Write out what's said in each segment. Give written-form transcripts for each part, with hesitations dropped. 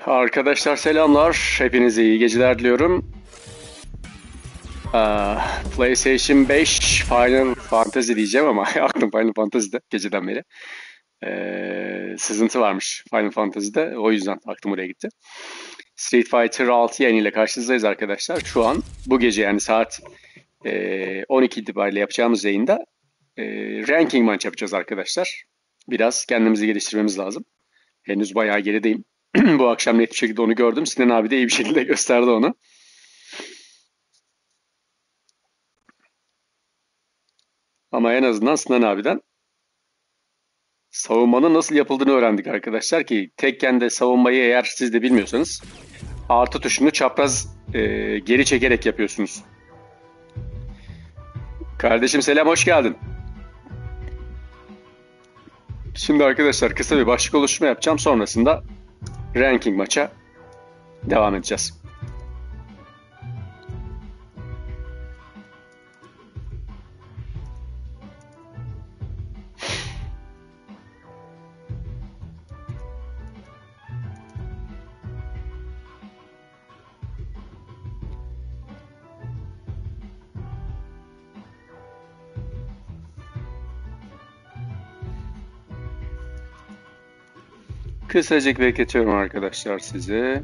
Arkadaşlar selamlar. Hepinize iyi geceler diliyorum. PlayStation 5 Final Fantasy diyeceğim ama aklım Final Fantasy'de geceden beri. Sızıntı varmış Final Fantasy'de. O yüzden aklım oraya gitti. Street Fighter 6 yayınıyla karşınızdayız arkadaşlar. Şu an bu gece yani saat 12 itibariyle yapacağımız yayında ranking maç yapacağız arkadaşlar. Biraz kendimizi geliştirmemiz lazım. Henüz bayağı gerideyim. Bu akşam net bir şekilde onu gördüm. Sinan abi de iyi bir şekilde gösterdi onu. Ama en azından Sinan abiden savunmanın nasıl yapıldığını öğrendik arkadaşlar ki tekken de savunmayı eğer siz de bilmiyorsanız artı tuşunu çapraz geri çekerek yapıyorsunuz. Kardeşim selam, hoş geldin. Şimdi arkadaşlar kısa bir başlık oluşturma yapacağım. Sonrasında ranking maça devam edeceğiz. Kısacık bekletiyorum arkadaşlar sizi.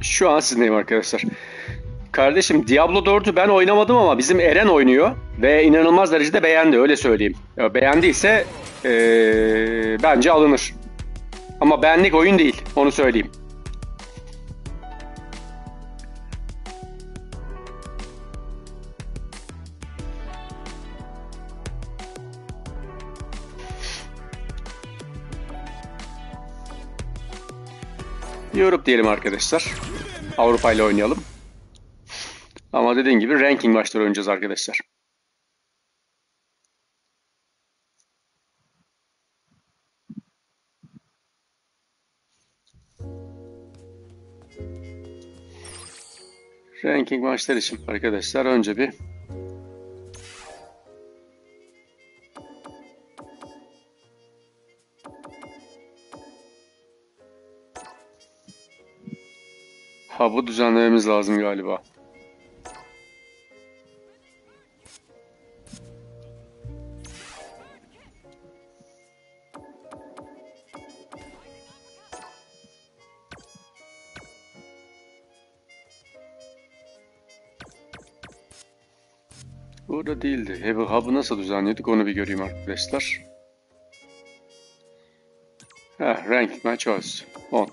Şu an sizdeyim arkadaşlar. Kardeşim Diablo 4'ü ben oynamadım ama bizim Eren oynuyor ve inanılmaz derecede beğendi, öyle söyleyeyim. Ya, beğendiyse bence alınır. Ama benlik oyun değil, onu söyleyeyim. Europe diyelim arkadaşlar. Avrupa ile oynayalım. Ama dediğim gibi ranking maçları oynayacağız arkadaşlar. Ranking maçlar için arkadaşlar önce bir hub'ı düzenlememiz lazım galiba. Burada değildi. Hub'ı nasıl düzenliyorduk onu bir göreyim arkadaşlar. Ranking match choice 10.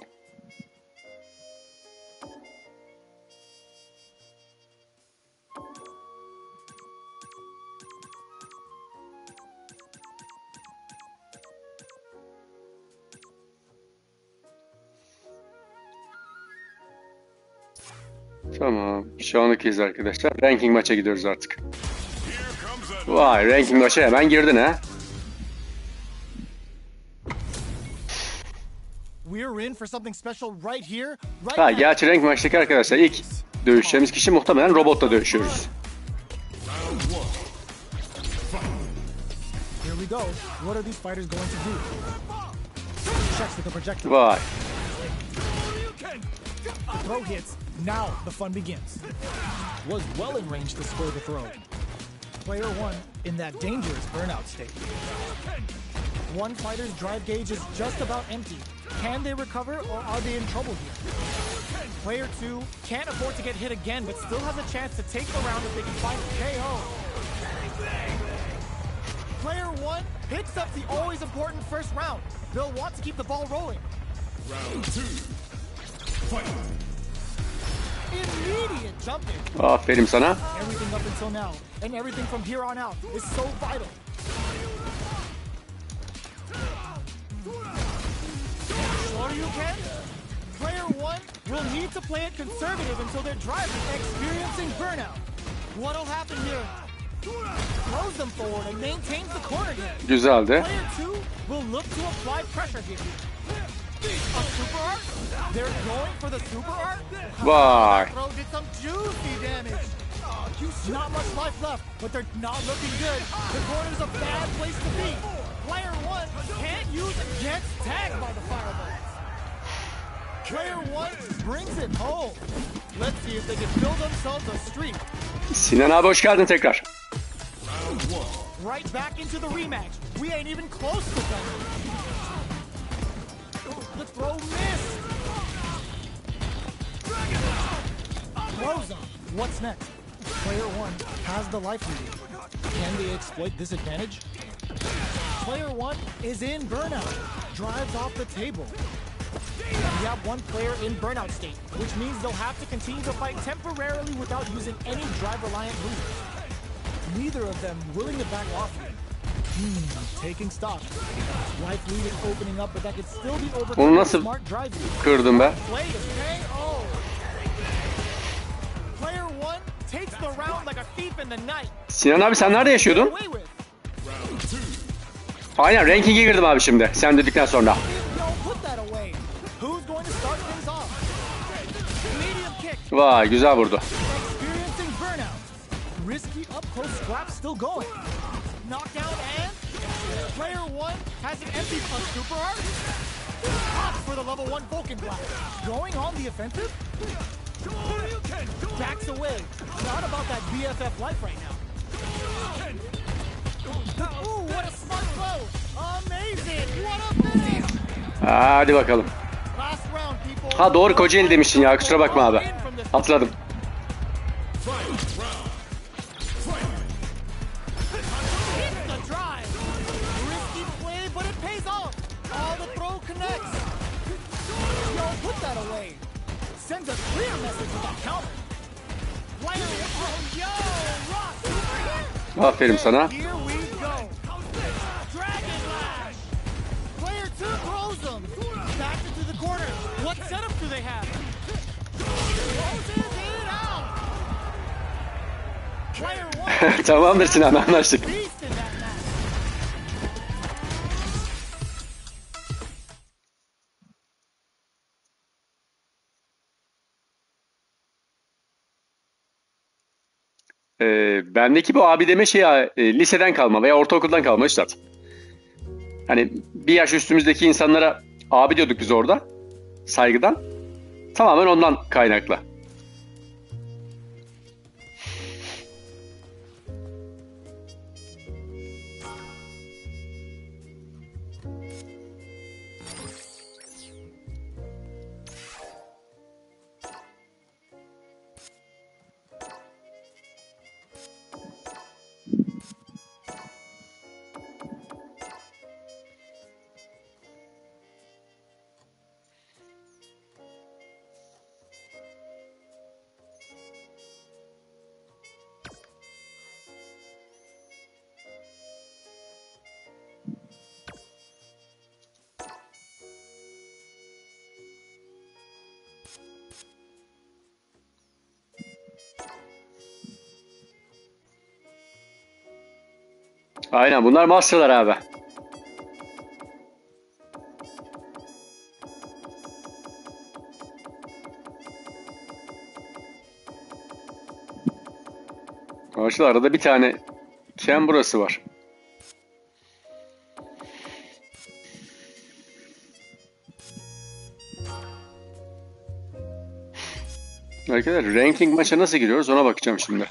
Tamam. Şu andakiyiz arkadaşlar. Ranking maça gidiyoruz artık. Vay, ranking maça hemen girdin ha. Gerçi ranking maçtaki arkadaşlar ilk dövüşeceğimiz kişi muhtemelen robotla dövüşüyoruz. Vay. The throw hits, now the fun begins. Was well in range to score the throw. Player one in that dangerous burnout state. One fighter's drive gauge is just about empty. Can they recover or are they in trouble here? Player two can't afford to get hit again but still has a chance to take the round if they can find a KO. Player one picks up the always important first round. They'll want to keep the ball rolling. Round two. Fight. Immediate jumping. Aferin sana. Everything up until now and everything from here on out is so vital. Shoryuken? Player 1 will need to play it conservative until their drive is experiencing burnout. What'll happen here? Throws them forward and maintains the corner game. Güzeldi. Player 2 will look to apply pressure here. A super art? They're going for the super art? Vay. That throw did some juicy damage. Not much life left, but they're not looking good. The corner's a bad place to be. Player 1 can't use it, gets tagged by the fireballs. Player 1 brings it home. Let's see if they can build themselves a streak. Sinan abi hoş geldin tekrar. Right back into the rematch. We ain't even close to done. The throw missed. Throws him. What's next? Player 1 has the life lead. Can they exploit this advantage? Player 1 is in burnout. Drives off the table. We have one player in burnout state, which means they'll have to continue to fight temporarily without using any drive-reliant moves. Neither of them willing to back off here. Taking stock. Life lead is opening up, but that could still be overcome. Onu nasıl kırdım be? Player 1 takes the round like a thief in the night. Sinan abi sen nerede yaşıyordun? Aynen ranking'e girdim abi şimdi. Sen dedikten sonra. Vay güzel vurdu. Backs away. Not about that BFF life right now. Ooh, what a smart throw! Amazing! What a finish! Hadi bakalım. Ha doğru Kocaeli demiştin ya, kusura bakma abi. Atladım. Aferin sana. Tamamdır Sinan, anlaştık. Bendeki bu abi deme şeyi liseden kalma veya ortaokuldan kalma üstad. Hani bir yaş üstümüzdeki insanlara abi diyorduk biz orada, saygıdan. Tamamen ondan kaynaklı. Aynen, bunlar masterlar abi. Arkadaşlar arada bir tane ken burası var. Arkadaşlar ranking maça nasıl giriyoruz ona bakacağım şimdi.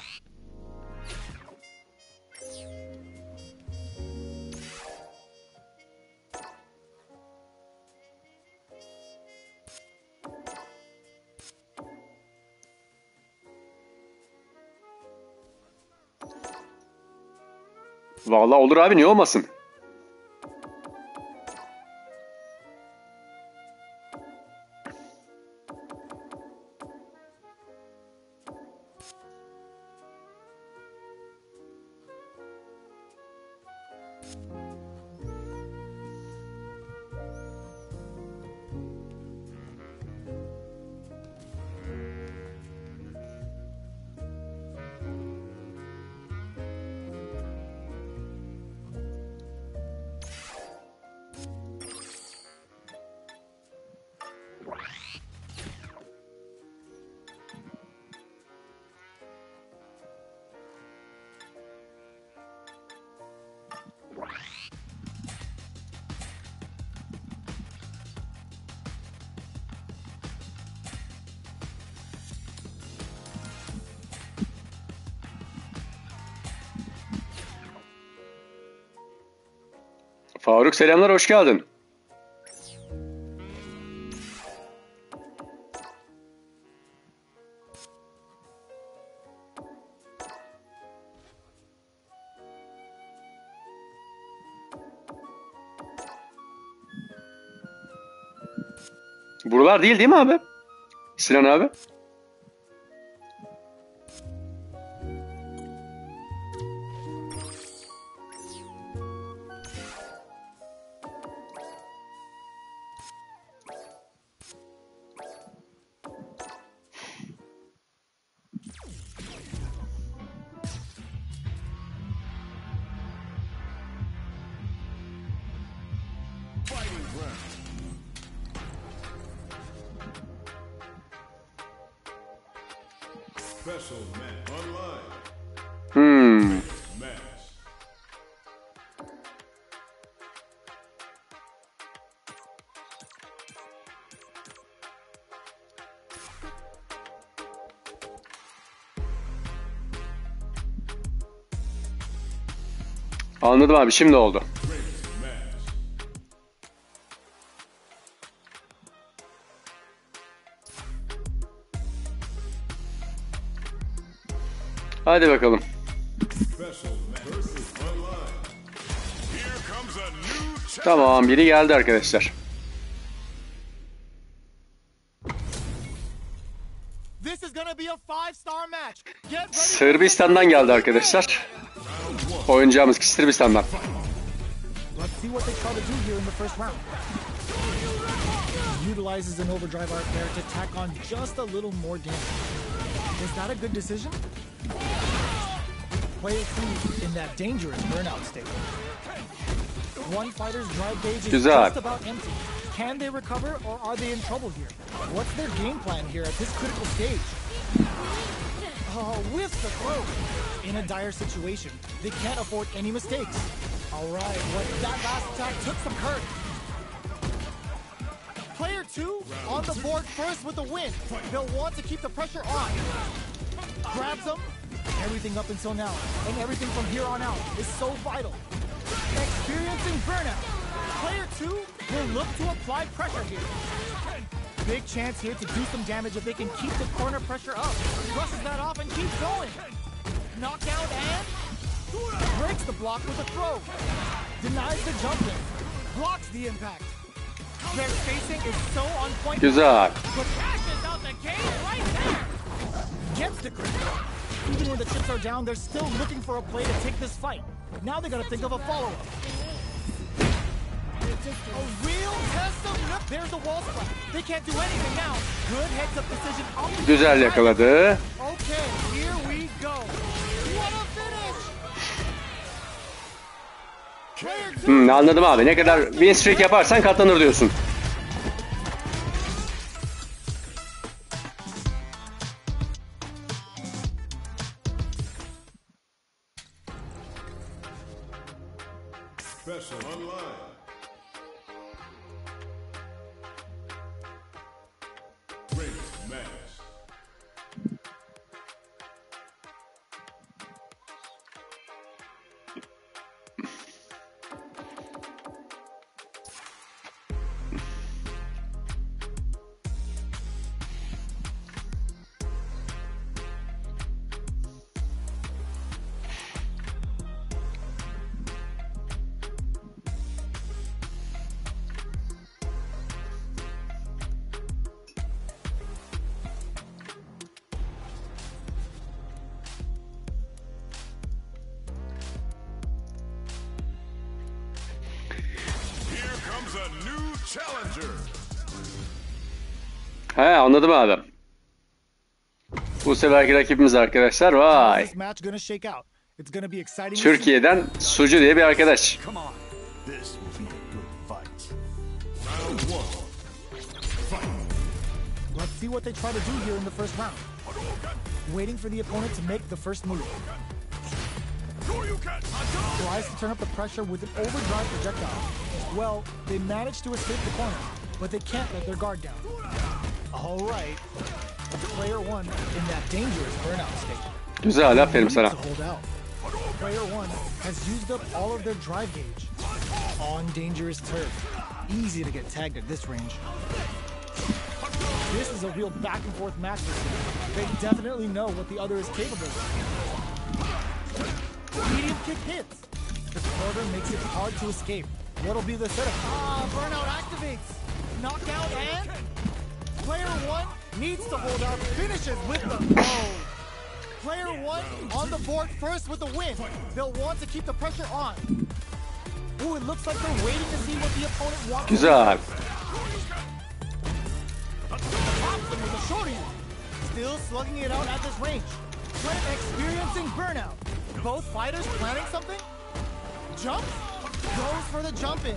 Vallahi olur abi, niye olmasın? Faruk selamlar, hoş geldin. Buralar değil mi abi? Sinan abi. Anladım abi, şimdi oldu. Hadi bakalım. Tamam, biri geldi arkadaşlar. Sırbistan'dan geldi arkadaşlar. Oynayacağımız kişi Sırbistan'dan. Utilizes an overdrive arc there to tack on just a little more damage. Is that a good decision? Player 2 in that dangerous burnout state. One fighter's drive gauge is just about empty. Can they recover or are they in trouble here? What's their game plan here at this critical stage? Oh, whiffs the throw. In a dire situation, they can't afford any mistakes. Alright, well, that last attack took some courage. Player 2 on the board first with the win. They'll want to keep the pressure on. Grabs them. Everything up until now, and everything from here on out, is so vital. Experiencing burnout. Player 2 will look to apply pressure here. Big chance here to do some damage if they can keep the corner pressure up. Brushes that off and keeps going. Knockout and breaks the block with a throw. Denies the jump in. Blocks the impact. Their spacing is so on point. Güzel. But crashes out the gate right there. Gets the critical. Even when the chips are down, they're still looking for a play to take this fight. Now they gotta think of a follow-up. A real test of nip. There's the wall splat. They can't do anything now. Good heads-up decision. Güzel yakaladı. Okay, here we go. What a finish! Anladım abi. Ne kadar win streak yaparsan katlanır diyorsun. He, anladım abi. Bu seferki rakibimiz arkadaşlar, vay. Türkiye'den Sucu diye bir arkadaş. Let's see what they try to do here in the first round. Waiting for the opponent to make the first move. Tries to turn up the pressure with an overdrive projectile. Well, they managed to escape the corner, but they can't let their guard down. All right. Player 1 in that dangerous burnout state. Güzel, aferin sana. Player 1 has used up all of their drive gauge. On dangerous turf. Easy to get tagged at this range. This is a real back and forth match this game. They definitely know what the other is capable of. Medium kick hits. The quarter makes it hard to escape. What'll be the setup? Burnout activates. Knockout and player one needs to hold out. Finishes with the throw. Player one on the board first with the win. They'll want to keep the pressure on. Ooh, it looks like they're waiting to see what the opponent wants. Güzel. With a shorty. Still slugging it out at this range. Experiencing burnout. Both fighters planning something. Jump. Goes for the jump in.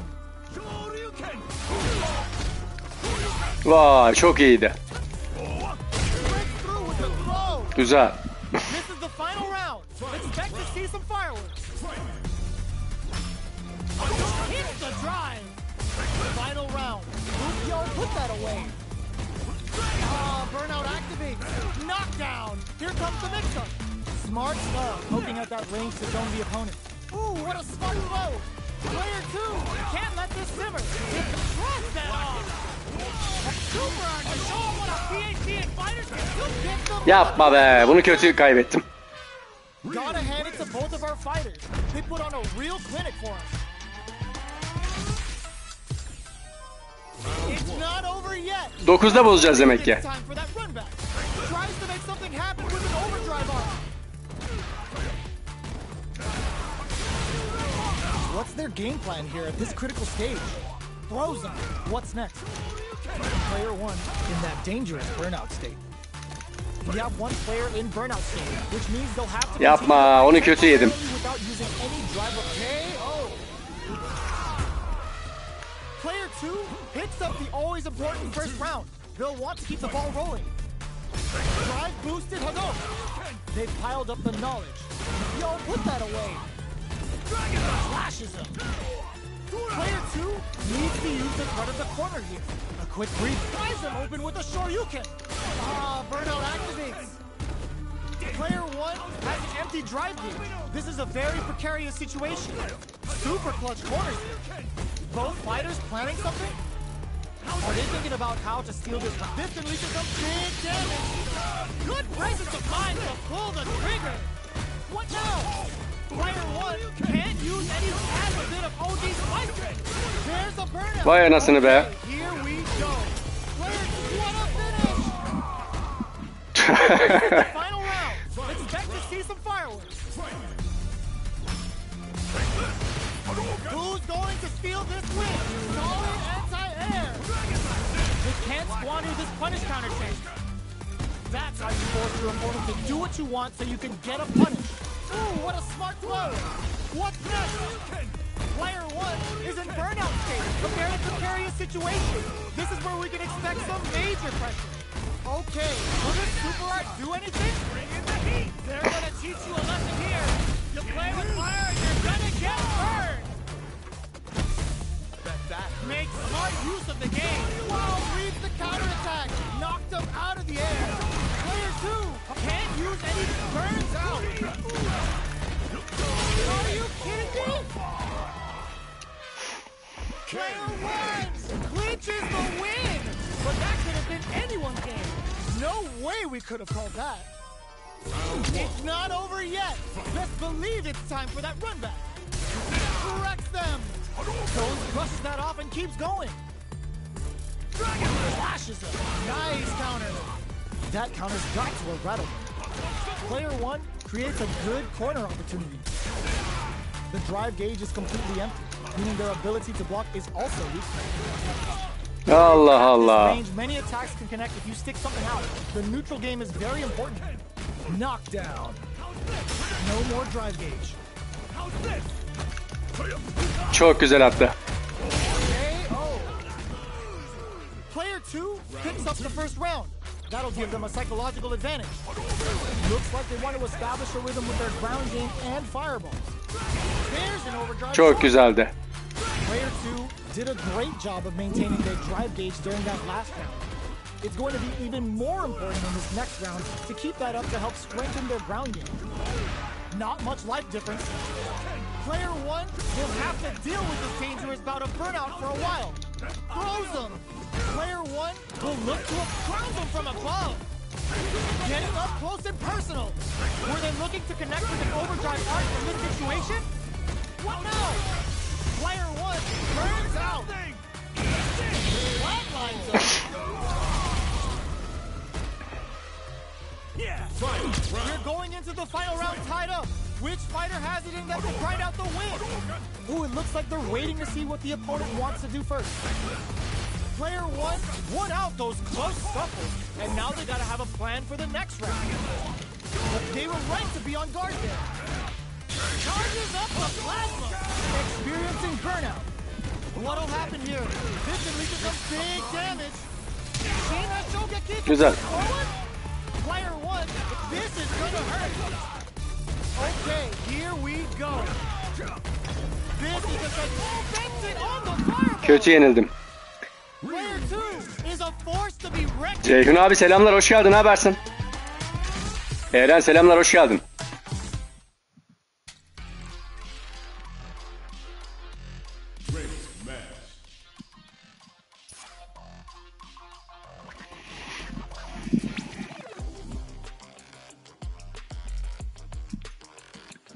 Vay, çok iyiydi. Güzel. This is the final round. Expect to see some fireworks. Hit the drive. Final round. Yo, put that away. Burnout activates. Knockdown. Here comes the mix-up. Smart stuff. Poking at that range to zone the opponent. Ooh, what a smart blow. Player two can't let this simmer. Throws that off. Super hard to show him what a PhD and fighters can do. Yapma be. Bunu kötü kaybettim. Gotta hand it to both of our fighters. They put on a real clinic for us. It's not over yet. 9'da bozacağız demek ki. Time for that run back. Tries to make something happen with an overdrive arm. What's their game plan here at this critical stage? Throws them. What's next? Player one in that dangerous burnout state. We have one player in burnout state, which means they'll have to Yapma, onu kötü yedim. without using any drive of KO. Player two picks up the always important first round. They'll want to keep the ball rolling. Drive boosted Hadouken. They've piled up the knowledge. Yo, put that away. Flashes him. Player two needs to use the cut of the corner here. A quick breathe flies him open with a Shoryuken. Burnout activates. Player one has an empty drive gauge. This is a very precarious situation. Super clutch corners here. Both fighters planning something? Are they thinking about how to steal this? This can lead to some big damage. Good presence of mind to pull the trigger. What now? Player one can't use any as a bit of OD's fight. There's a burnout. Vay anasını be. Here we go. Player two, what a finish. Final round. Expect to see some fireworks. Who's going to steal this win? Solid anti-air. They can't squander this punish counter change. That's how you force your opponent to do what you want so you can get a punish. Ooh, what a smart throw. What's next? Player one is in burnout state. A very precarious situation. This is where we can expect some major pressure. Okay, will this super art do anything? Bring in the heat. They're gonna teach you a lesson here. You play with fire, you're gonna get burned. Make smart use of the game. Wow, reads the counterattack. Knocked him out of the air. Player two can't use any burns out. Are you kidding me? Player one clinches the win. But that could have been anyone's game. No way we could have called that. It's not over yet. Best believe it's time for that run back. Corrects them. Jones brushes that off and keeps going. Flashes him. Nice counter. That counter's got to have rattled him. Player one creates a good corner opportunity. The drive gauge is completely empty, meaning their ability to block is also weak. Allah Allah. Range, many attacks can connect if you stick something out. The neutral game is very important. Knockdown. No more drive gauge. Çok güzel attı. Player two picks up the first round. That'll give them a psychological advantage. Looks like they want to establish a rhythm with their ground game and fireballs. There's an overdrive. Çok güzeldi. Player two did a great job of maintaining their drive gauge during that last round. It's going to be even more important in this next round to keep that up to help strengthen their ground game. Not much life difference. Player one will have to deal with this dangerous bout of burnout for a while. Throws him. Player one will look to crown him from above. Getting up close and personal. Were they looking to connect with an overdrive arc in this situation? What now? Player one burns out. Flatlines him. We're going into the final round tied up. Which fighter has it in them to grind out the win? Ooh, it looks like they're waiting to see what the opponent wants to do first. Player one won out those close scuffles, and now they gotta have a plan for the next round. But they were right to be on guard there. Charges up the plasma, experiencing burnout. What'll happen here? This can lead to some big damage. Güzel. Player one, this is gonna hurt. Okay, here we go. This is just like vented on the fireball. Kötü yenildim. Player two is a force to be reckoned. Ceyhun abi selamlar, hoş geldin, ne habersin? Eren selamlar, hoş geldin.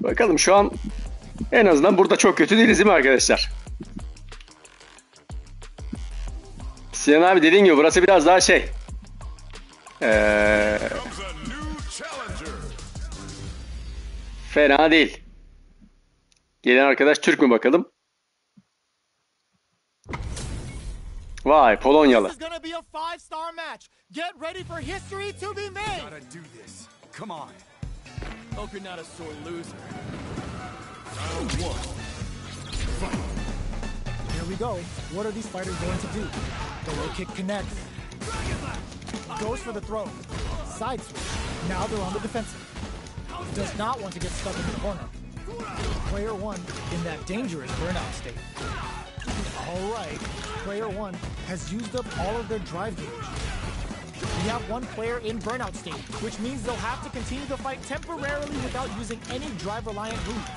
Bakalım şu an en azından burada çok kötü değiliz değil mi arkadaşlar? Sinan abi dediğin gibi burası biraz daha şey. Fena değil. Gelen arkadaş Türk mü bakalım? Vay Polonyalı. Hope you're not a sore loser. Round one. Fight. Here we go. What are these fighters going to do? The low kick connects. Goes for the throw. Side switch. Now they're on the defensive. Does not want to get stuck in the corner. Player one in that dangerous burnout state. All right. Player one has used up all of their drive gauge. We have one player in burnout state, which means they'll have to continue to fight temporarily without using any drive-reliant moves.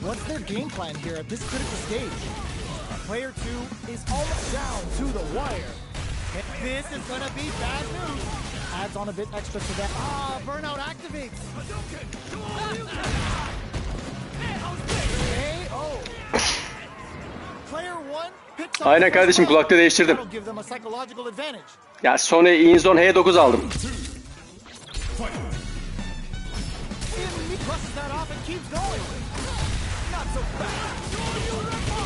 What's their game plan here at this critical stage? Player two is almost down to the wire. This is gonna be bad news. Adds on a bit extra to that. Burnout activates. KO. Player one picks up. Aynen kardeşim, kulakta değiştirdim. Ya Sony InZone H9 aldım.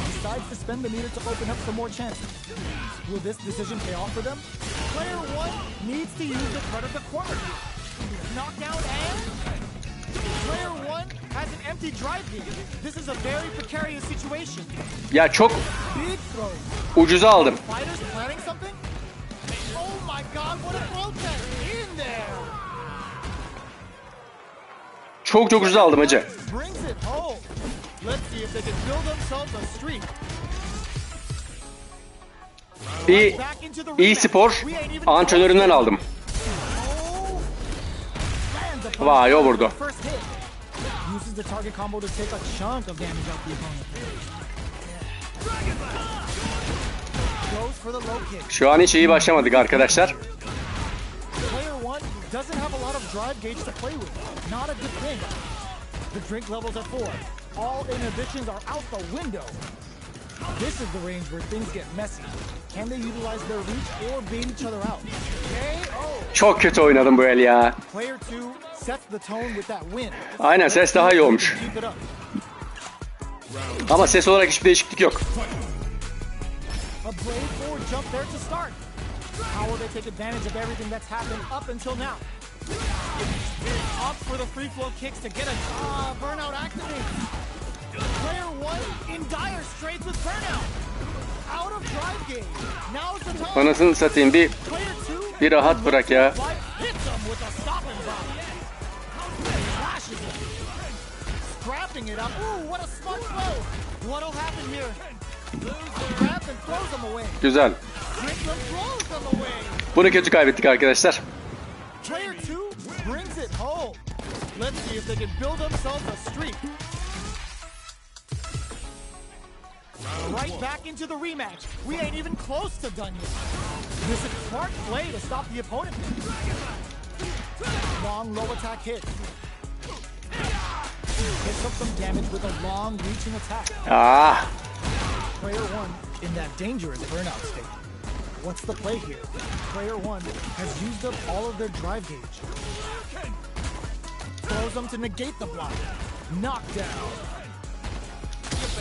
Decides to spend the meter to open up some more chances. Will this decision pay off for them? Player one needs to use the front of the corner. Knockdown and player one has an empty drive gauge. This is a very precarious situation. Ya çok ucuza aldım. Fighters planning something? Oh my god, what a protest in there. Çok ucuza aldım hacı. Brings it home. Let's see if they can build themselves a streak. Bir e-spor antrenöründen aldım. Vay o vurdu. Şu an hiç iyi başlamadık arkadaşlar. This is the range where things get messy. Can they utilize their reach or bait each other out? Çok kötü oynadım bu el ya. Player 2 sets the tone with that win. Aynen, ses daha iyi olmuş. Ama ses olarak hiçbir değişiklik yok. A brave forward jump there to start. How will they take advantage of everything that's happened up until now? Opt for the free flow kicks to get a burnout activated. Player one in dire straits with burnout. Out of drive game. Now's the time. Anasını satayım, bir rahat bırak ya. Scrapping it up. Ooh, what a smart throw. What'll happen here? Grabs and throws them away. Güzel. Bunu kötü kaybettik arkadaşlar. Player 2 brings it home. Let's see if they can build themselves a streak. Right back into the rematch. We ain't even close to done yet. This is smart play to stop the opponent. Long low attack hit. Picks up some damage with a long reaching attack. Player 1 in that dangerous burnout state. What's the play here? Player 1 has used up all of their drive gauge. Throws them to negate the block. Knockdown.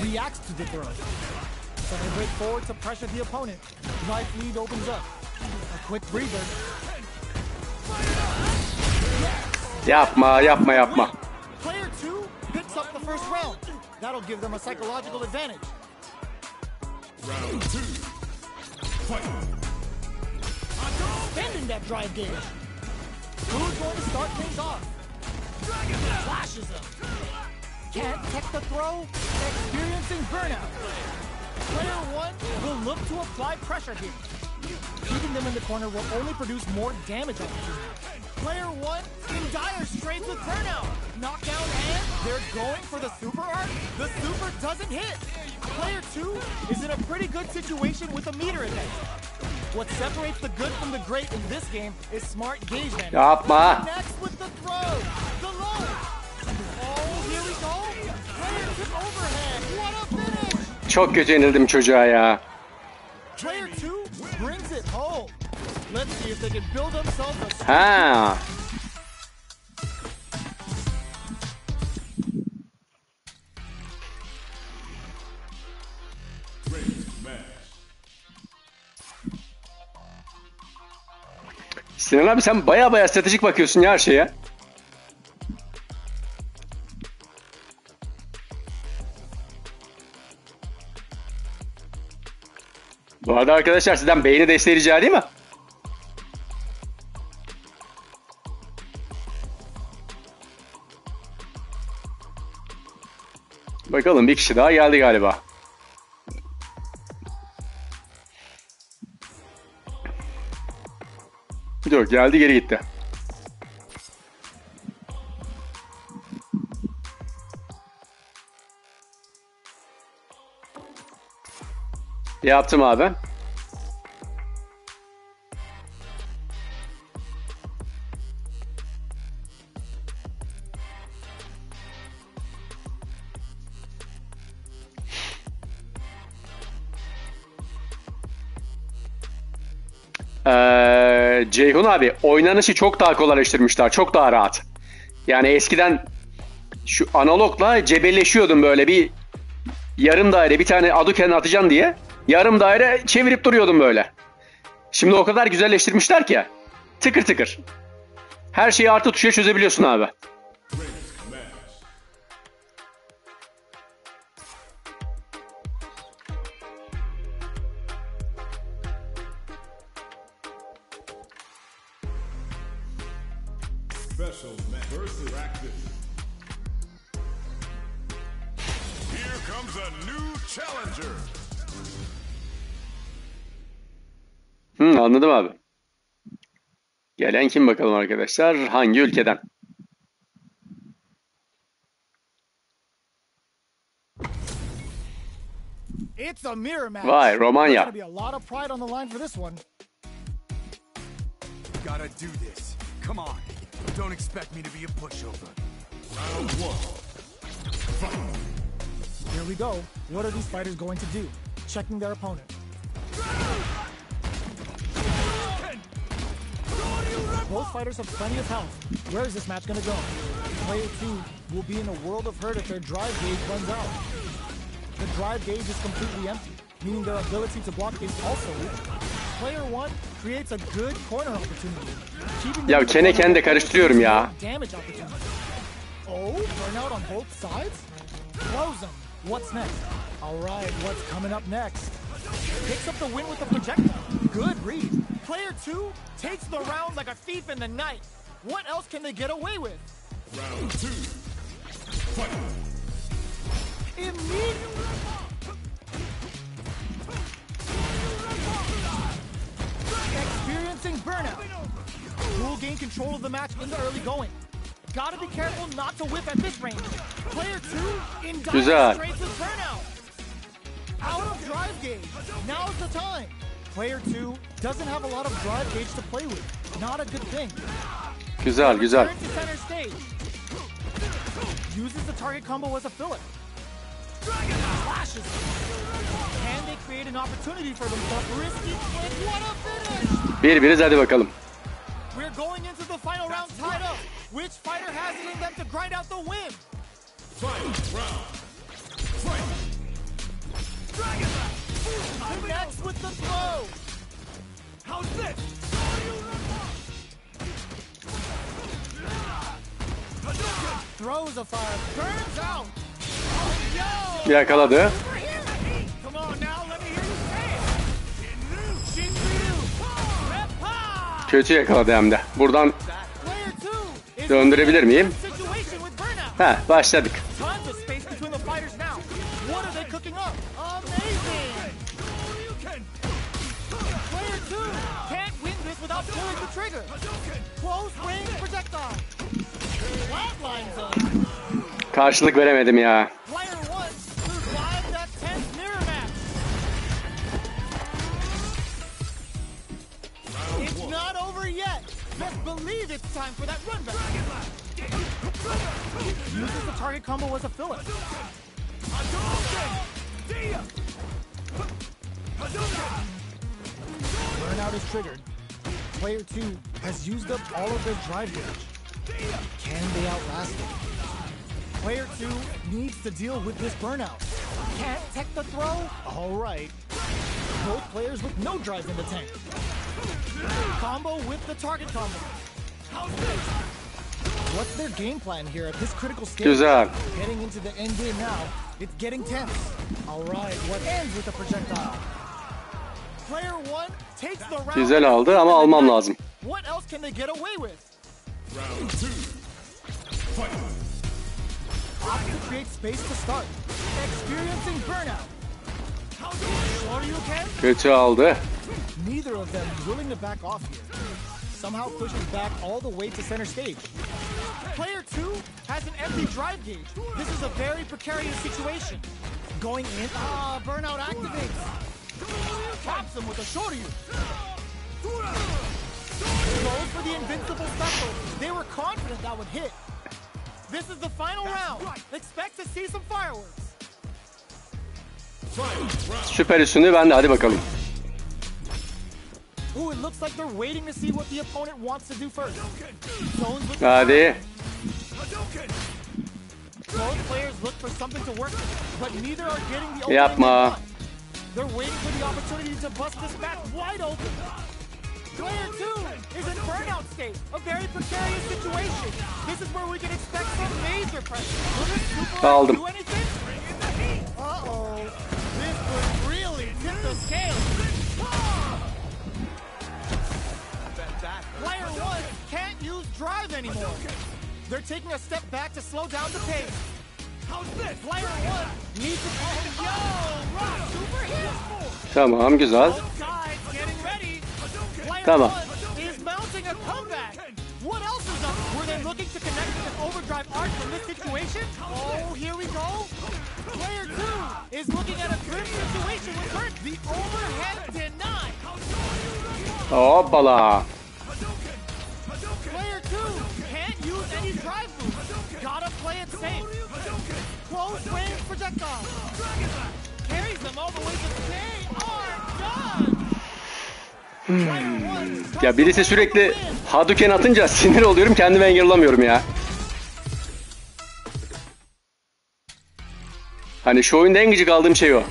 Reacts to the throw. So they break forward to pressure the opponent. Life lead opens up. A quick breather. Yapma, yapma, yapma. Player 2 picks up the first round. That'll give them a psychological advantage. Round 2. Fight. Spending that drive gauge. Who's going to start things off? Flashes him. Can't tech the throw. Experiencing burnout. Player 1 will look to apply pressure here. Keeping them in the corner will only produce more damage opportunities. Player 1 in dire straits with burnout. Knockdown and they're going for the super art. The super doesn't hit. Player 2 is in a pretty good situation with a meter advantage. What separates the good from the great in this game is smart gauge management. Yapma. Next with the throw. The low. Oh, here we go. Player 2 overhead. What a finish. Çok kötü yenildim çocuğa ya. Player 2 brings it home. Let's see if they can build themselves a... Ha. Sinan abi sen baya stratejik bakıyorsun ya her şeye. Bu arada arkadaşlar sizden beğeni desteği rica edeyim mi? Bakalım bir kişi daha geldi galiba. Dur geldi geri gitti. Yaptım abi. Ceyhun abi oynanışı çok daha kolaylaştırmışlar. Çok daha rahat. Yani eskiden şu analogla cebelleşiyordum böyle bir yarım daire bir tane aduken atacaksın diye. Yarım daire çevirip duruyordum böyle. Şimdi o kadar güzelleştirmişler ki. Tıkır tıkır. Her şeyi artı tuşa çözebiliyorsun abi. Special versus practice. Here comes a new challenger. Anladım abi. Gelen kim bakalım arkadaşlar? Hangi ülkeden? It's a mirror match. Vay Romanya. There's gonna be a lot of pride on the line for this one. Gotta do this. Come on. Don't expect me to be a pushover. Round 1. Fight. Here we go. What are these fighters going to do? Checking their opponent. Both fighters have plenty of health. Where is this match going to go? Player 2 will be in a world of hurt if their drive gauge runs out. The drive gauge is completely empty, meaning their ability to block is also weak. Player 1 creates a good corner opportunity. Ya kendi karıştırıyorum ya. Damage opportunity. Oh, burnout on both sides? Close them. What's next? All right, what's coming up next? Picks up the win with the projectile. Good read. Player 2 takes the round like a thief in the night. What else can they get away with? Round 2. Fight. Immediately. Experiencing burnout. Will gain control of the match in the early going. Gotta be careful not to whip at this range. Player 2 in dire straits with burnout. Out of drive gauge. Now's the time. Player 2 doesn't have a lot of drive gauge to play with. Not a good thing. Güzel, güzel. Return to center stage. Uses the target combo as a filler. Flashes. Can they create an opportunity for themselves? Risky click. What a finish! Bir-biriz, hadi bakalım. We're going into the final round tied up. Which fighter has it in them to grind out the win? Final round. Fight. Connects with the throw. How's this? Throws a fire. Burns out. Yo! Yakaladı. Come on now, let me hear you say it. Shinryu. Reppa. Kötü yakaladı hem de. Buradan Player 2 is döndürebilir miyim? situation with burnout. Heh, başladık. Tons of space between the fighters now. What are they cooking up? Amazing! Player 2 can't win this without pulling the trigger. Close range projectile. Flatlines up. Karşılık veremedim ya. Player 1 survived that tense mirror match. It's not over yet. Best believe it's time for that run back. Uses the target combo as a filler. Burnout is triggered. Player 2 has used up all of their drive gauge. Can they outlast it? Player 2 needs to deal with this burnout. Can't tech the throw? All right. Both players with no drive in the tank. Combo with the target combo. What's their game plan here at this critical stage? Güzel. Getting into the end game now. It's getting tense. All right, what ends with a projectile? Player 1 takes the round. Güzel aldı ama almam lazım. What else can they get away with? Round 2. Fight. Opt to create space to start. Experiencing burnout. Sure you can? Kötü aldı. Neither of them willing to back off here. Somehow pushes back all the way to center stage. Player 2 has an empty drive gauge. This is a very precarious situation. Going in, burnout activates. Taps him with a shoryu. Goes for the invincible special. They were confident that would hit. This is the final round. Expect to see some fireworks. Süper üstünlüğü bende, hadi bakalım. Ooh, it looks like they're waiting to see what the opponent wants to do first. Hadi. Both players look for something to work with, but neither are getting the opening Yapma. they want. They're waiting for the opportunity to bust this match wide open. Player 2 is in burnout state, a very precarious situation. This is where we can expect some major pressure. Will this super Aldım. do anything? Uh-oh. This could really tip the scale. Player 1 can't use drive anymore. They're taking a step back to slow down the pace. How's this? Player 1 needs to yo, rock super hit. Tamam, güzel. Both sides getting ready. Player Tamam. 1 is mounting a comeback. What else is up? Were they looking to connect with an overdrive arc from this situation? Oh, here we go. Player 2 is looking at a grim situation with her. The overhead denied. Hoppala. Player 2 can't use any drive moves. Gotta play it safe. Close range projectile. Carries them all the way to they are done. Ya birisi sürekli Hadouken atınca sinir oluyorum, kendimi engellemıyorum ya. Hani şu oyunda en gıcık aldığım şey o.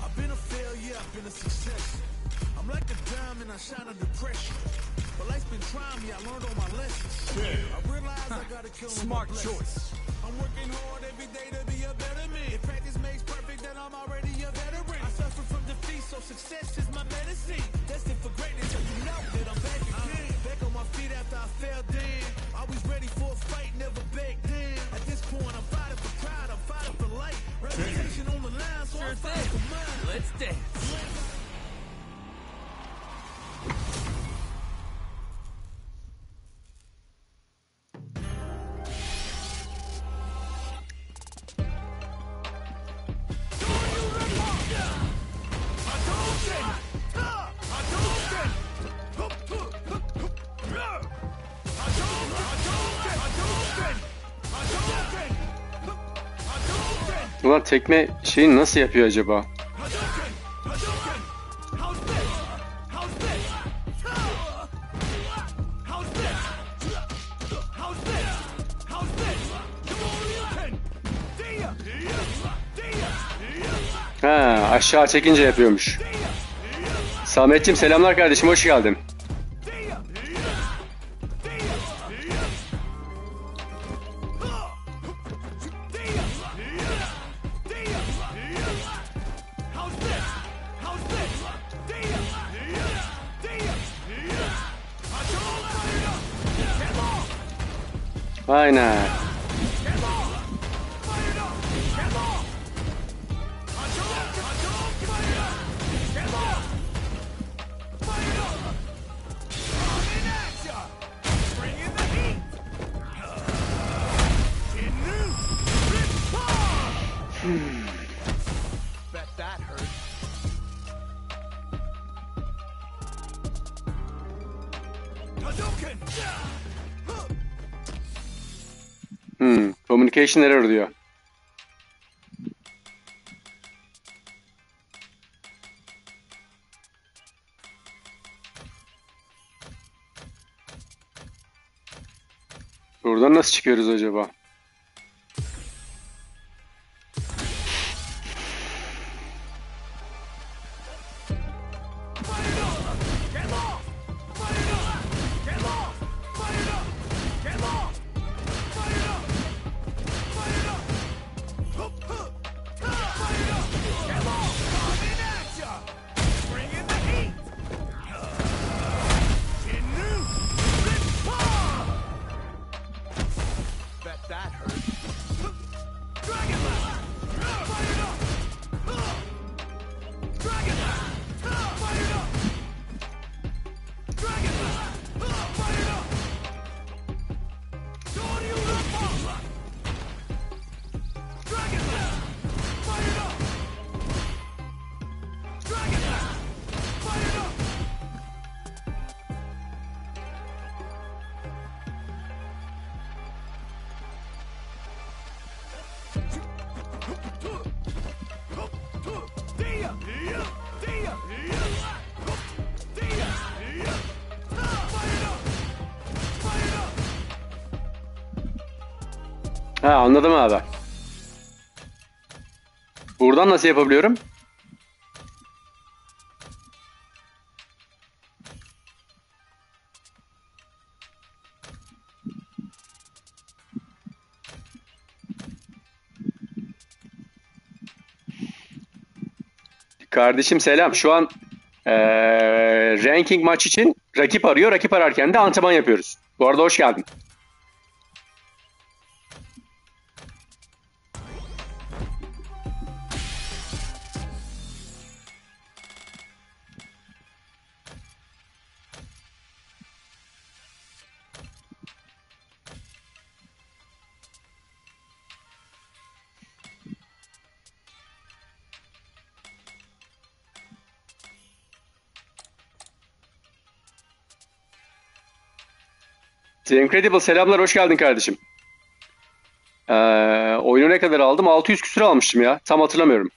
I've been a failure, I've been a success. I'm like a diamond, I shine under pressure. But life's been trying me, I learned all my lessons. I realized I gotta kill Smart choice. I'm working hard every day to be a better man. If practice makes perfect, then I'm already a veteran. I suffer from defeat, so success is my medicine. Destined for greatness, so you know that I'm back again. Back on my feet after I fell down. Always ready for a fight, never back down. At this point, I'm fighting for pride, I'm fighting for life. Reputation on the line, so I'm fighting for mine. Let's dance. Ulan tekme şeyini nasıl yapıyor acaba? Ha, aşağı çekince yapıyormuş. Samet'cim selamlar kardeşim, hoş geldin. Aynen. Bet that hurt. Communication error diyor. Buradan nasıl çıkıyoruz acaba? Ha, anladım abi. Buradan nasıl yapabiliyorum? Kardeşim selam. Şu an ranking maç için rakip arıyor. Rakip ararken de antrenman yapıyoruz. Bu arada hoş geldin. The Incredible selamlar, hoş geldin kardeşim. Oyunu ne kadar aldım? 600 küsur almıştım ya. Tam hatırlamıyorum.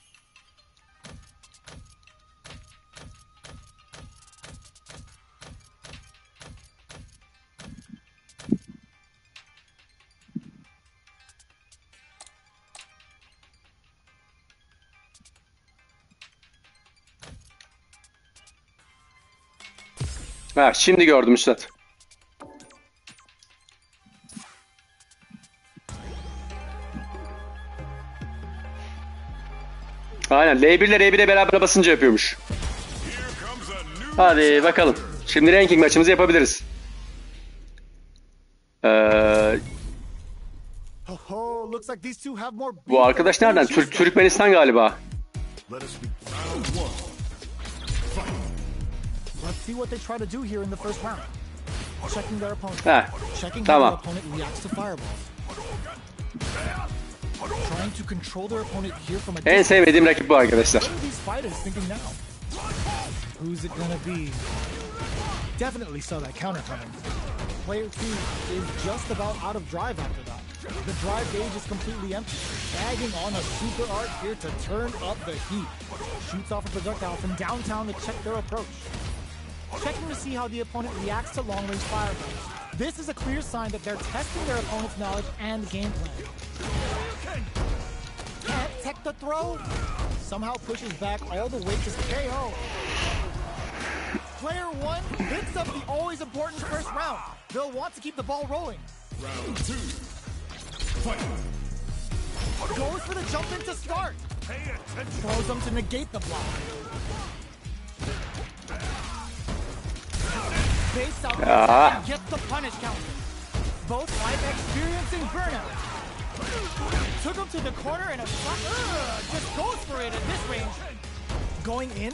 Ha, şimdi gördüm üstad. Aynen, L1 ile R1'e beraber basınca yapıyormuş. Hadi bakalım. Şimdi ranking maçımızı yapabiliriz. Bu arkadaş nereden? Türkmenistan galiba. Ha, tamam. En sevmediğim rakip bu arkadaşlar. Who's it gonna be? Definitely saw that counter coming. Player 2 is just about out of drive after that. The drive gauge is completely empty. Bagging on a super art here to turn up the heat. Shoots off a projectile from downtown to check their approach. Checking to see how the opponent reacts to long-range fireballs. This is a clear sign that they're testing their opponent's knowledge and game plan. Can't tech the throw. Somehow pushes back all the way to KO. Player one picks up the always important first round. They'll want to keep the ball rolling. Round 2. Fight. Goes for the jump in to start. Throws them to negate the block. Base out gets the punish counter. Both fight experiencing burnout. Took him to the corner and a shot. Just goes for it at this range. Going in.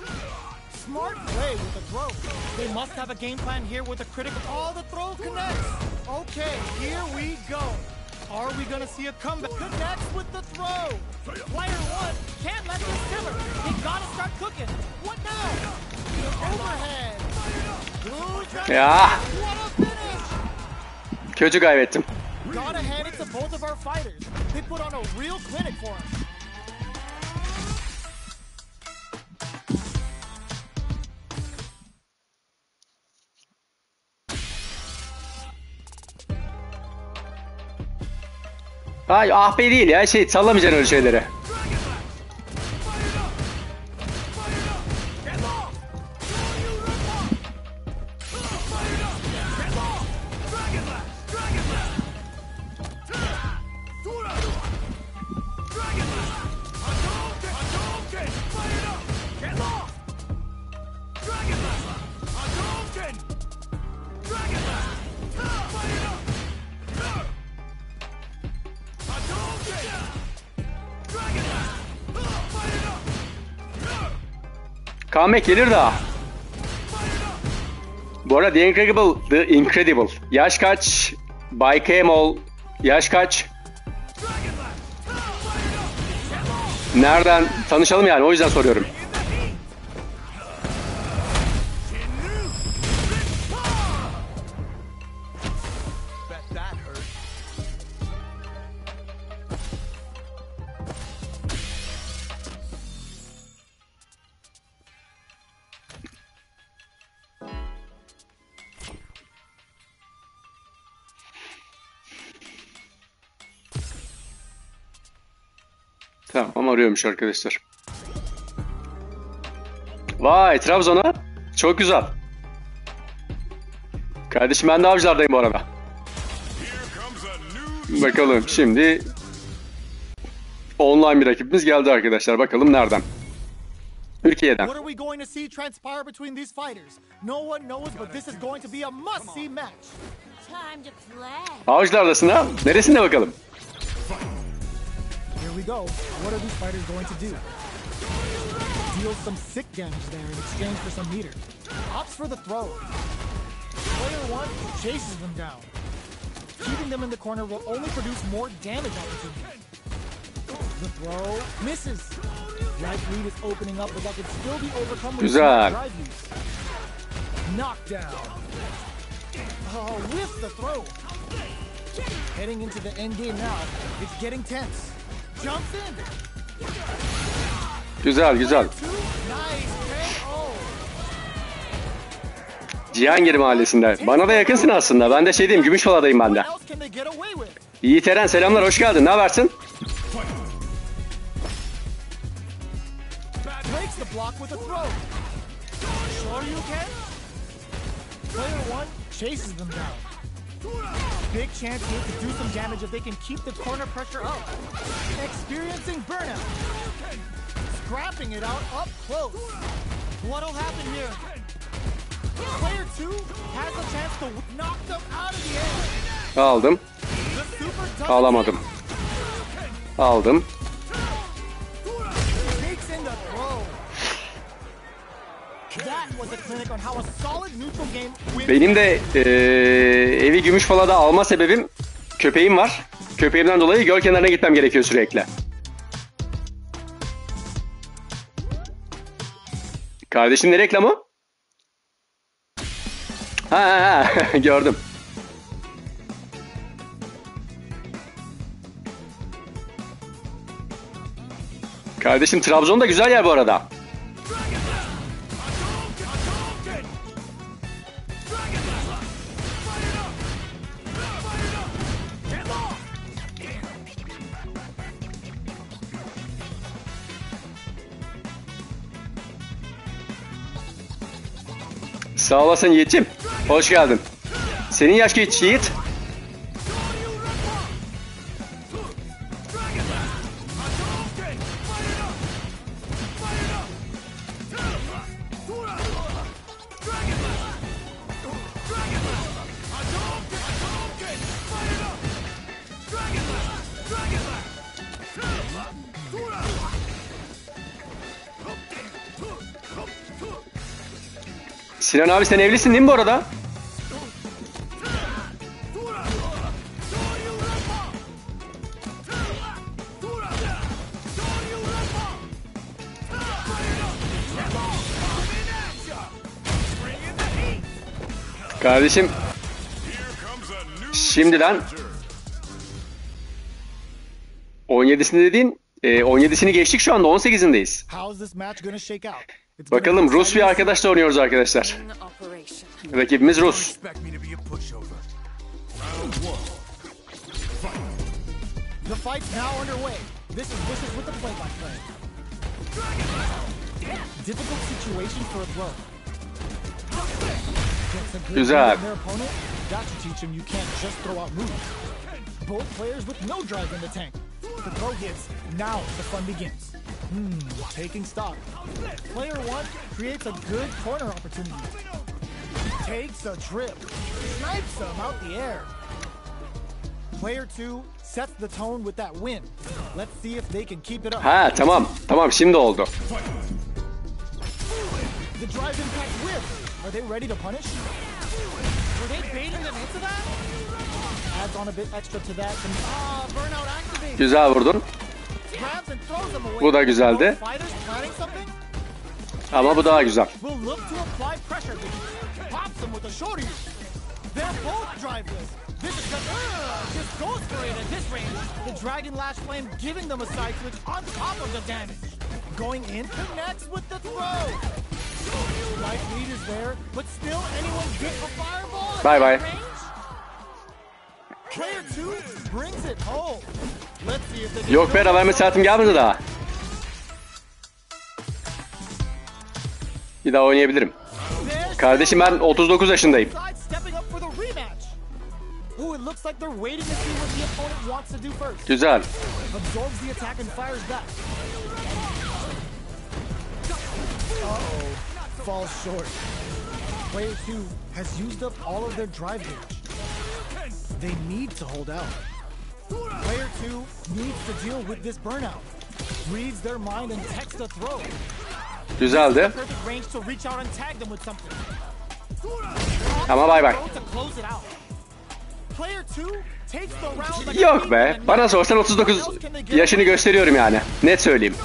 Smart play with the throw. They must have a game plan here with a critical. Oh, the throw connects. Okay, here we go. Are we gonna see a comeback? Connects with the throw. Player one can't let this simmer. They gotta start cooking. What now? Overhead. Ya. What a finish. Kötü kaybettim. Gotta hand it to both of our fighters. They put on a real clinic for us. Ay ah be değil ya sallamayacaksın öyle şeyleri. Comeback gelir daha. Bu arada The Incredible. Yaş kaç? Bay Kemol. Yaş kaç? Nereden? Tanışalım yani o yüzden soruyorum. Tamam arıyormuş arkadaşlar. Vay Trabzon'a. Çok güzel. Kardeşim ben de Avcılardayım bu arada. Bakalım şimdi online bir rakibimiz geldi arkadaşlar. Bakalım nereden? Türkiye'den. What are we going to see transpire between these fighters? No one knows, but this is going to be a must-see match. Time to play. Avcılardasın ha? Neresinde bakalım? Here we go. What are these fighters going to do? Deals some sick damage there in exchange for some meter. Opts for the throw. Player one chases them down. Keeping them in the corner will only produce more damage opportunities. The throw misses. Life lead is opening up, but that could still be overcome with drive use. Knockdown. Oh, with the throw. Heading into the end game now. It's getting tense. Jumps in. Güzel güzel. Cihangir Mahallesi'nde. Bana da yakınsın aslında. Ben de diyeyim Gümüşova'dayım ben de. Yiğit Eren selamlar hoş geldin. Ne habersin? Big chance here to do some damage if they can keep the corner pressure up. Experiencing burnout. Scrapping it out up close. What'll happen here? Player 2 has a chance to knock them out of the air. Aldım. Alamadım. Aldım. Benim de evi Gümüşpala'da alma sebebim köpeğim var. Köpeğimden dolayı göl kenarına gitmem gerekiyor sürekli. Kardeşim ne reklamı? Ha gördüm. Kardeşim Trabzon da güzel yer bu arada. Sağ olasın Yiğit'ciğim. Hoş geldin. Senin yaş kaç Yiğit? Sinan abi sen evlisin değil mi bu arada? Kardeşim şimdiden 17'sini dediğin 17'sini geçtik, şu anda 18'indeyiz. Bakalım Rus bir arkadaşla oynuyoruz arkadaşlar. Rakibimiz Rus. Güzel. Both players with no drive in the tank. The throw hits. Now the fun begins. Taking stock. Player 1 creates a good corner opportunity. Takes a trip. Snipes him out the air. Player 2 sets the tone with that win. Let's see if they can keep it up. Ha tamam. Tamam şimdi oldu. The drive impact whip. Are they ready to punish? Were they baiting them into that? Adds on a bit extra to that. Burnout activate. Güzel vurdun. Bu da güzeldi. Ama bu daha güzel. Bye bye. Yok be, alamet saatim gelmedi daha. Bir daha oynayabilirim. Kardeşim ben 39 yaşındayım. Güzel. Player 2 has used up all of their drive gauge. They need to hold out. Player 2 needs to deal with this burnout. Reads their mind and texts a throw. Güzeldi. Ama bay bay. Yok be. Bana sorsan 39 yaşını gösteriyorum yani. Net söyleyeyim.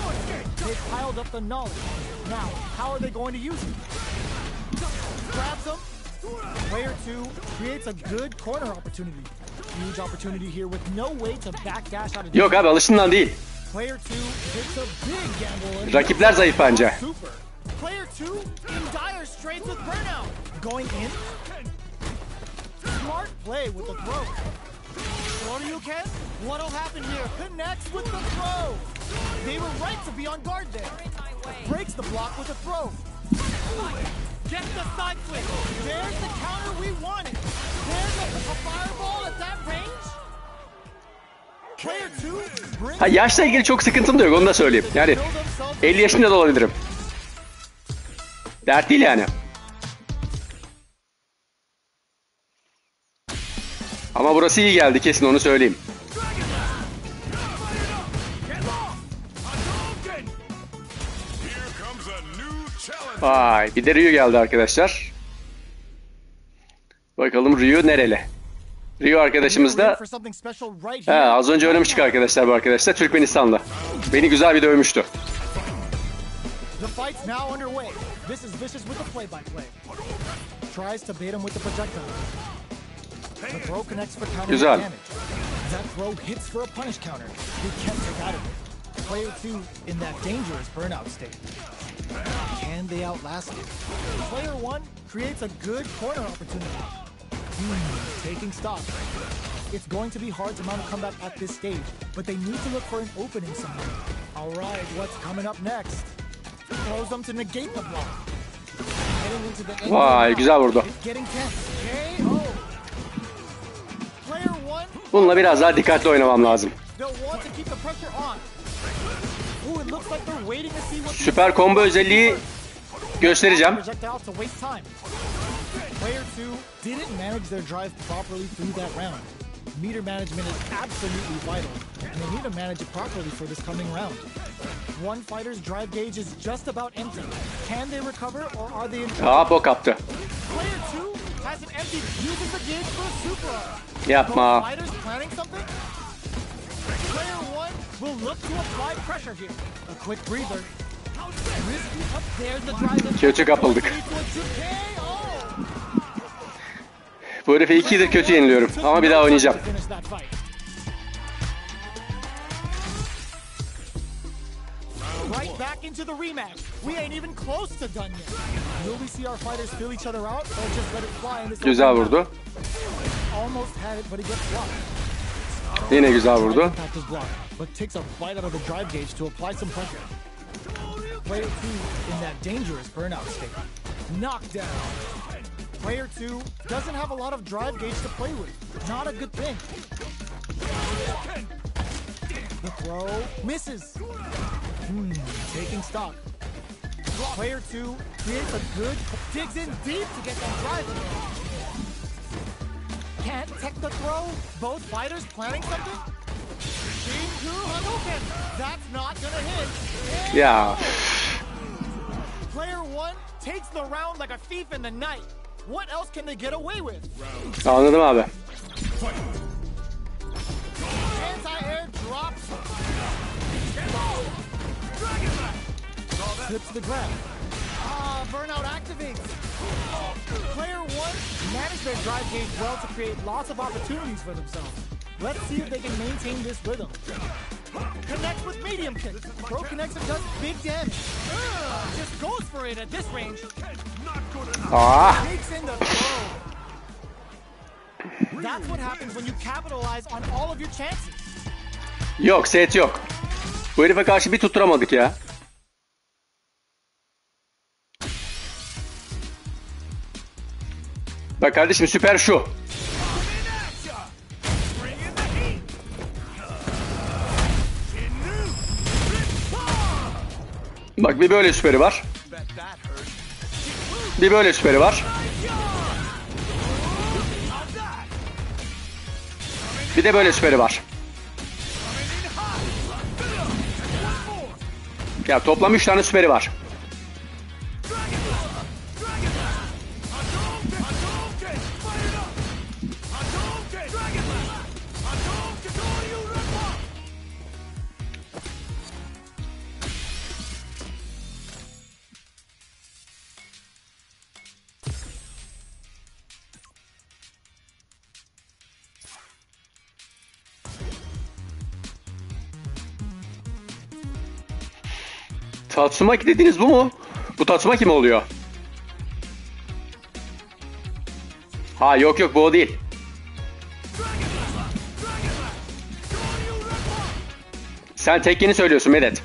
Player 2 creates a good corner opportunity. Huge opportunity here with no way to backdash out of. Yok abi, alışından değil. Player 2 takes a big gamble. Rakipler zayıf bence. Player 2 in dire straits with burnout. Going in. Smart play with the throw. What do you can? What'll happen here? Connects with the throw. They were right to be on guard there. Breaks the block with a throw. Get the side flip. There's the counter we wanted. There's a fireball at that range. Player 2 brings. Ha, yaşla ilgili çok sıkıntım da yok, onu da söyleyeyim. Yani 50 yaşında da olabilirim. Dert değil yani. Ama burası iyi geldi kesin, onu söyleyeyim. Vay, bir de Ryu geldi arkadaşlar. Bakalım Ryu nereli? Ryu arkadaşımız da az önce oynamıştık arkadaşlar bu arkadaşlar. Türkmenistanlı. Beni güzel bir dövmüştü. Güzel. Player 2 in that dangerous burnout state. Can they outlast it? Player 1 creates a good corner opportunity. Taking stock. It's going to be hard to mount a comeback at this stage, but they need to look for an opening somewhere. All right, what's coming up next? Throws them to negate the block. Heading into the end. Vay, güzel vurdu. Getting tense. KO. Player 1. Bununla biraz daha dikkatli oynamam lazım. Süper combo özelliği göstereceğim. Player 2 didn't manage their drive properly through that round. Meter management is absolutely vital, and they need to manage it properly for this coming round. One fighter's drive gauge is just about empty. Can they recover, or are they in trouble? Bok kaptı. Player 2 has an empty, uses the gauge for a super. Yapma. Both fighters planning something? Player 1 will look to apply pressure here. A quick breather. Risky up there, the drive. Kötü kapıldık. Bu herife 2'dir kötü yeniliyorum ama bir daha oynayacağım. Right back into the rematch. We ain't even close to done yet. Will we see our fighters fill each other out or just let it fly in this? Güzel vurdu. Almost had it, but he gets blocked. Yine güzel vurdu. But takes a bite out of the drive gauge to apply some pressure. Player 2 in that dangerous burnout state. Knockdown. Player 2 doesn't have a lot of drive gauge to play with. Not a good thing. The throw misses. Taking stock. Player 2 creates a good, digs in deep to get that drive. Can't tech the throw. Both fighters planning something. That's not gonna hit. Ya. Player 1 takes the round like a thief in the night. What else can they get away with? Anladım abi. Anti-air drops. Slips to the ground. Burnout activates. Player 1 managed their drive gauge well to create lots of opportunities for themselves. Let's see if they can maintain this rhythm. Connects with medium kick. Throw connects and does big damage. Just goes for it at this range. Takes in the throw. That's what happens when you capitalize on all of your chances. Yok, set yok. Bu herife karşı bir tutturamadık ya. Bak kardeşim, süper şu. Bak, bir böyle süperi var. Bir böyle süperi var. Bir de böyle süperi var. Ya toplam 3 tane süperi var. Tatsumaki dediğiniz bu mu? Bu Tatsumaki mi oluyor? Ha, yok yok, bu o değil. Sen tekkeni söylüyorsun Medet.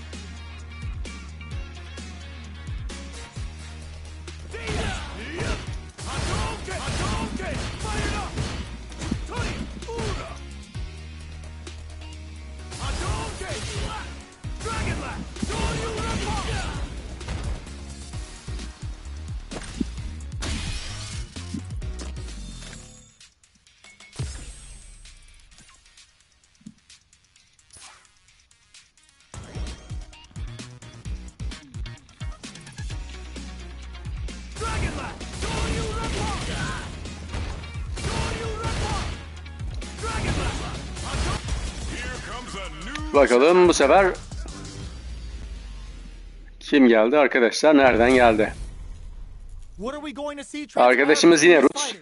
Bakalım bu sefer kim geldi arkadaşlar? Nereden geldi? Arkadaşımız yine Rus.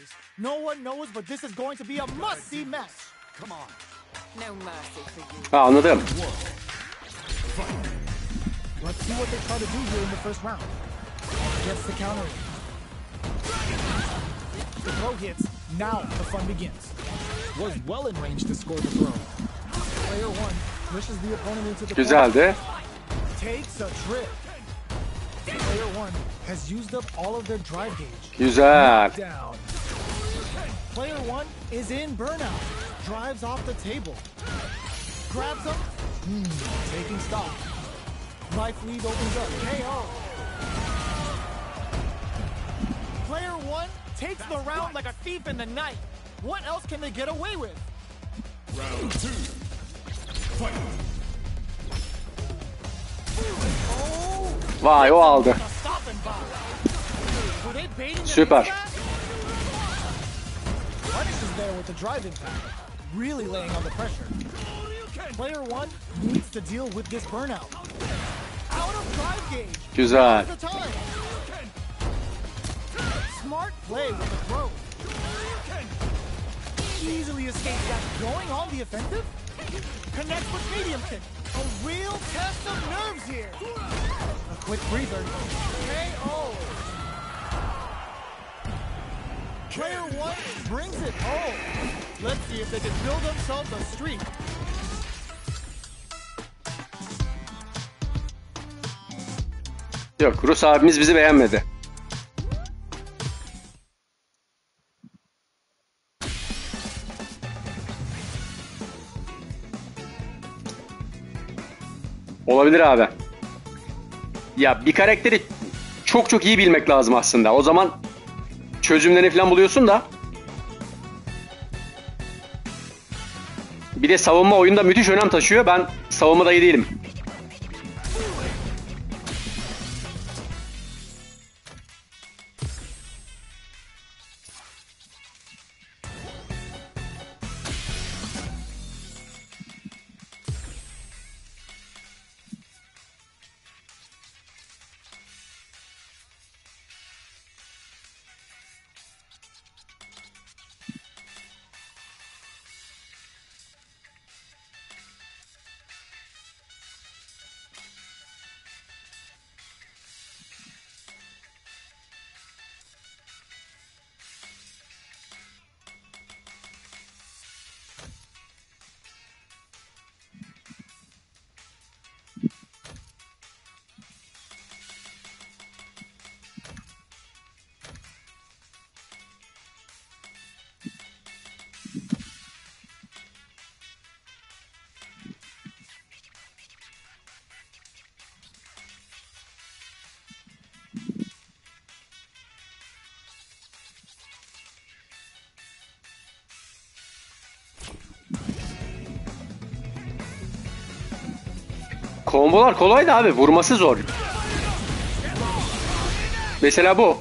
Ha, anladım. Let's see what they try to do here in the first round. Gets the counter. The throw hits. Now the fun begins. Was well in range to score the throw. Player one pushes the opponent into the Güzeldi. takes a trip. Player one has used up all of their drive gauge. Güzel. Down. Player one is in burnout. Drives off the table. Grabs him. Taking stock. Life lead opens up. KO. Player one takes the round like a thief in the night. What else can they get away with? Round 2. Fight. Oh! Vay, o aldı. A stop and buy. Were they baiting them Süper. into that? Punish is there with the drive impact. Really laying on the pressure. Player one needs to deal with this burnout. Out of drive gauge. Güzel. The time. Smart play with the throw. Easily escapes that. Going on the offensive. Connects with medium kick. A real test of nerves here. A quick breather. KO. Player one brings it home. Let's see if they can build themselves a streak. Yok, Rus abimiz bizi beğenmedi. Olabilir abi. Ya bir karakteri çok çok iyi bilmek lazım aslında. O zaman çözümlerini falan buluyorsun da. Bir de savunma oyunda müthiş önem taşıyor. Ben savunmada iyi değilim. Kombolar kolay da abi, vurması zor. Mesela bu.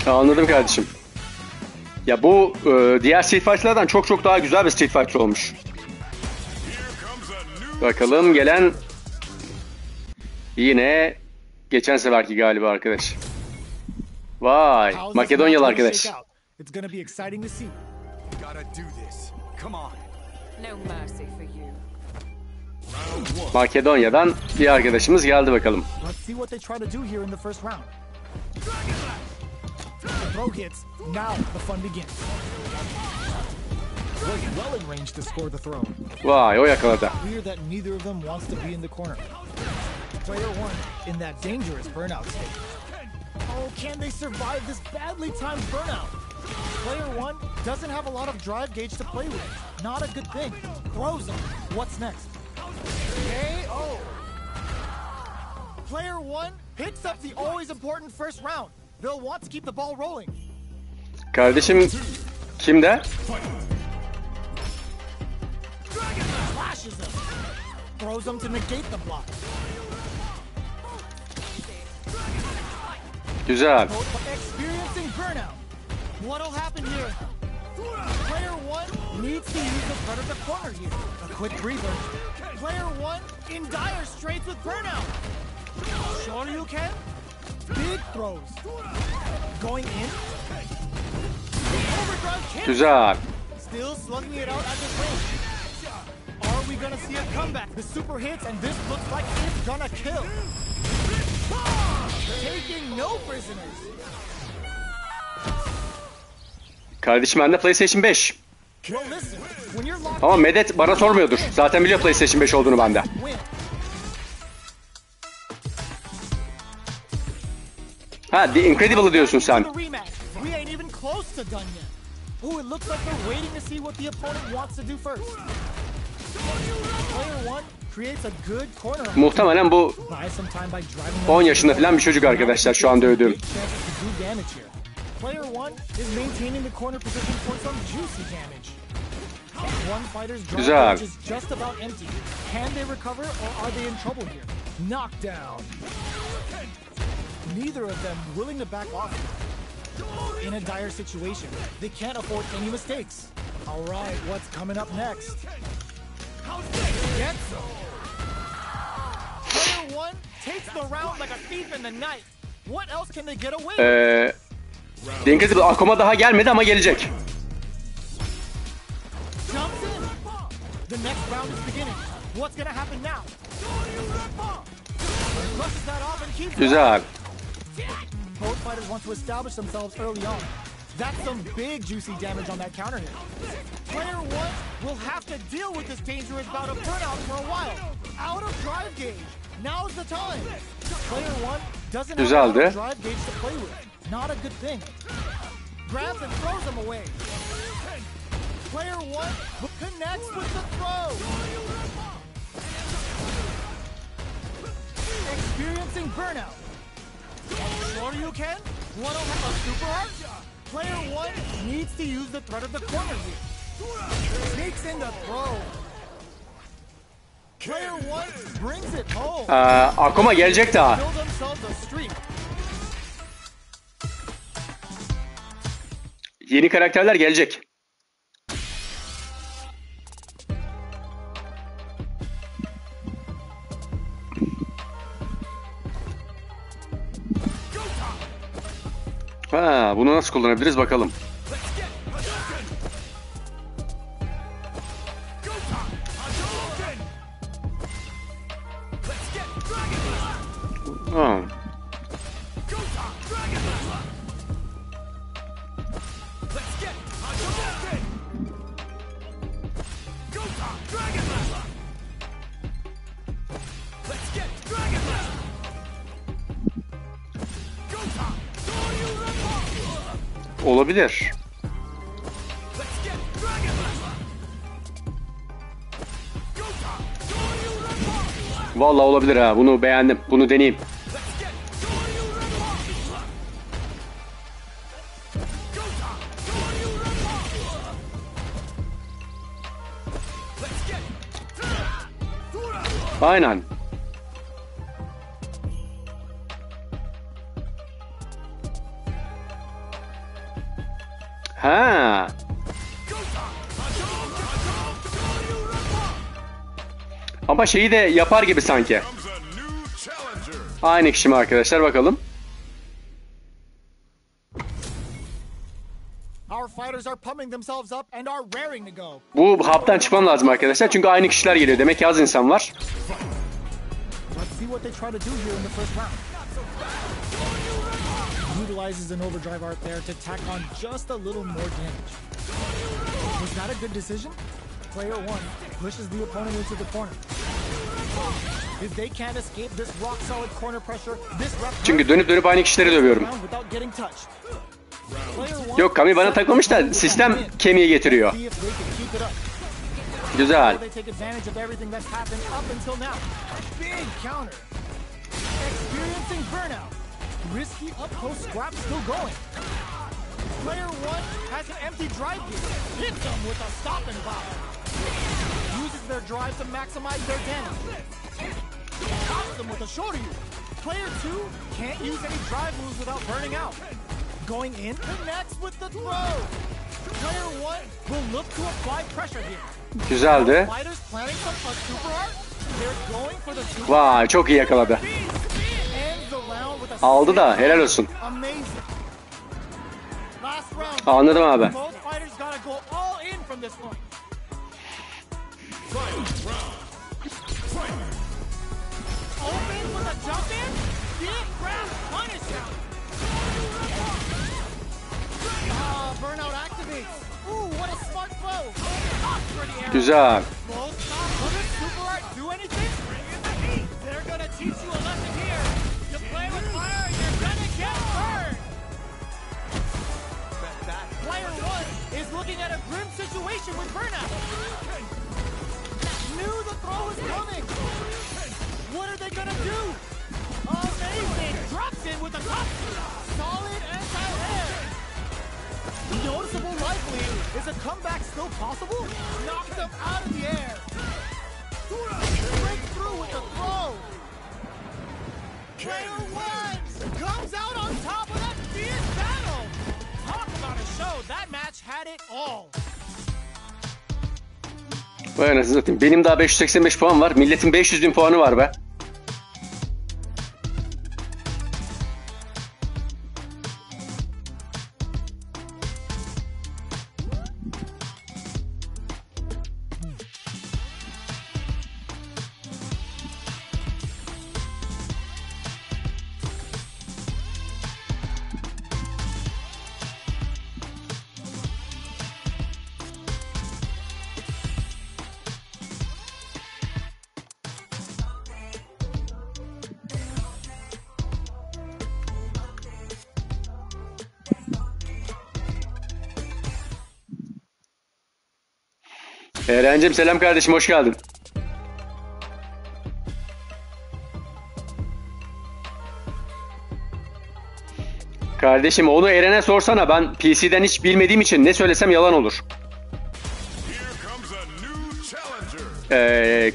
Anladım kardeşim. Ya bu diğer Street Fighter'lardan çok çok daha güzel bir Street Fighter olmuş. Bakalım gelen yine geçen seferki galiba arkadaş. Vay, Makedonyalı arkadaş. It's gonna be exciting to see. Gotta do this. Come on. No mercy for you. Makedonya'dan bir arkadaşımız geldi bakalım. Let's see what they try to do here in the first round. The throw hits. Now the fun begins. Was well in range to score the throw. Vay, o yakaladı. Clear that neither of them wants to be in the corner. Player one in that dangerous burnout state. Oh, can they survive this badly timed burnout? Player one doesn't have a lot of drive gauge to play with. Not a good thing. Throws him. What's next? KO. Player one picks up the always important first round. They'll want to keep the ball rolling. Kardeşim kimde? Flashes him. Throws him to negate the block. Güzel. Experiencing burnout. What'll happen here? Player one needs to use the front of the corner here. A quick breather. Player one in dire straits with burnout. Sure you can. Big throws. Going in. Overdrive can't. Güzel. Still slugging it out at this range. Are we gonna see a comeback? The super hits and this looks like it's gonna kill. Taking no prisoners. Kardeşim bende PlayStation 5. Well, listen, when you're locked Ama Medet bana sormuyordur. Zaten biliyor PlayStation 5 olduğunu bende. win. Ha, The Incredible'ı diyorsun sen. The rematch. We ain't even close to done yet. Oh, it looks like they're waiting to see what the opponent wants to do first. Player one creates a good corner. Muhtemelen bu Buy some time by driving 10 yaşında falan bir çocuk arkadaşlar şu anda dövdüğüm. Player one is maintaining the corner position for some juicy damage. One fighter's drive Güzel. range is just about empty. Can they recover or are they in trouble here? Knockdown. Neither of them willing to back off. In a dire situation, they can't afford any mistakes. All right, what's coming up next? Get some. Player one takes the round like a thief in the night. What else can they get away with? The Incredible aklıma daha gelmedi ama gelecek. Jumps in. The next round is beginning. What's gonna happen now? Brushes that off and keeps Güzel. Both fighters want to establish themselves early on. That's some big juicy damage on that counter hit. Player one will have to deal with this dangerous bout of burnout for a while. Out of drive gauge. Now's the time. Player one doesn't have a lot Güzeldi. of drive gauge to play with. Not a good thing. Grabs and throws him away. Player one connects with the throw. Experiencing burnout. Sure you can. What'll have a super art? Player one needs to use the threat of the corner here. Sneaks in the throw. Player one brings it home. Aklıma gelecek daha. Build themselves a streak. Yeni karakterler gelecek. Ha, bunu nasıl kullanabiliriz bakalım. Ha. Olabilir. Vallahi olabilir ha. Bunu beğendim. Bunu deneyeyim. Aynen. Ha. Ama şeyi de yapar gibi sanki. Aynı kişi mi arkadaşlar, bakalım. Bu haptan çıkmam lazım arkadaşlar çünkü aynı kişiler geliyor. Demek ki az insan var. Utilizes an overdrive art there to tack on just a little more damage. Was that a good decision? Player one pushes the opponent into the corner. If they can't escape this rock solid corner pressure, this çünkü dönüp aynı kişileri dövüyorum. Yok, Kami bana takılmış da sistem kemiği getiriyor. Güzel. Risky up close scrap still going. Player one has an empty drive gear. Hits them with a stop and pop. Uses their drive to maximize their damage. Stops them with a shoulder use. Player two can't use any drive moves without burning out. Going in, connects with the throw. Player one will look to apply pressure here. Güzeldi. Fighters planning some super art. They're going for the super. Vay, çok iyi yakaladı. Aldı da helal olsun. Anladım abi. Güzel. Looking at a grim situation with burnout. Knew the throw was coming. What are they gonna do? Amazing! Drops in with a top. Solid anti-air. Noticeable likely. Is a comeback still possible? Knocks them out of the air. Breaks through with the throw. Player one comes out on top of that fierce battle. Talk about a show. That match had it all. Vay anasını satayım. Benim daha 585 puan var. Milletin 500.000 puanı var be. Eren'cim selam kardeşim, hoş geldin. Kardeşim onu Eren'e sorsana, ben PC'den hiç bilmediğim için ne söylesem yalan olur.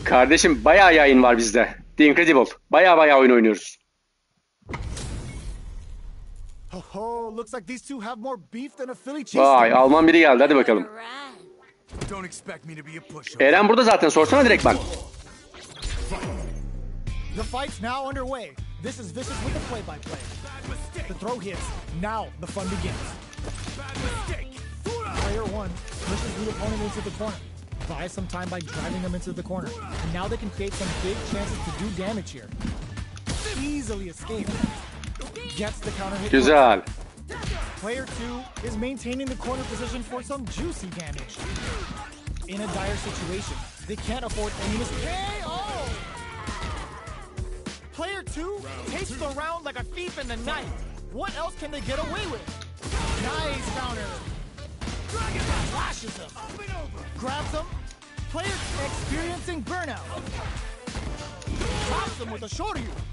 Kardeşim bayağı yayın var bizde. The Incredible. Bayağı oyun oynuyoruz. Vay, Alman biri geldi, hadi bakalım. Eren burada zaten, sorsana direkt bak. The fight's now underway. This is vicious with the play-by-play. The throw hits. Now the fun begins. Player one pushes the opponent into the corner. Buys some time by driving them into the corner. And now they can create some big chances to do damage here. Easily escape. Gets the counter hit. Güzel. Player two is maintaining the corner position for some juicy damage. In a dire situation, they can't afford any mistake. Oh! Player two takes the round like a thief in the night. What else can they get away with? Nice counter. Flashes him. Grabs him. Player experiencing burnout. Drops him with a shoulder use.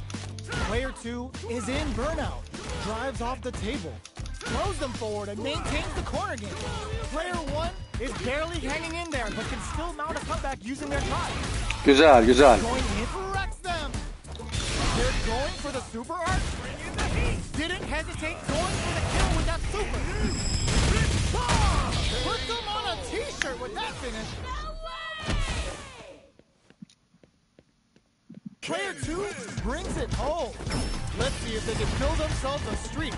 Player two is in burnout. Drives off the table. Throws them forward and maintains the corner game. Player one is barely hanging in there, but can still mount a comeback using their drive. Güzel. Going in, wrecks them. They're going for the super art. Didn't hesitate, going for the kill with that super. Put them on a t-shirt with that finish. Player 2 brings it home. Let's see if they can build themselves a streak.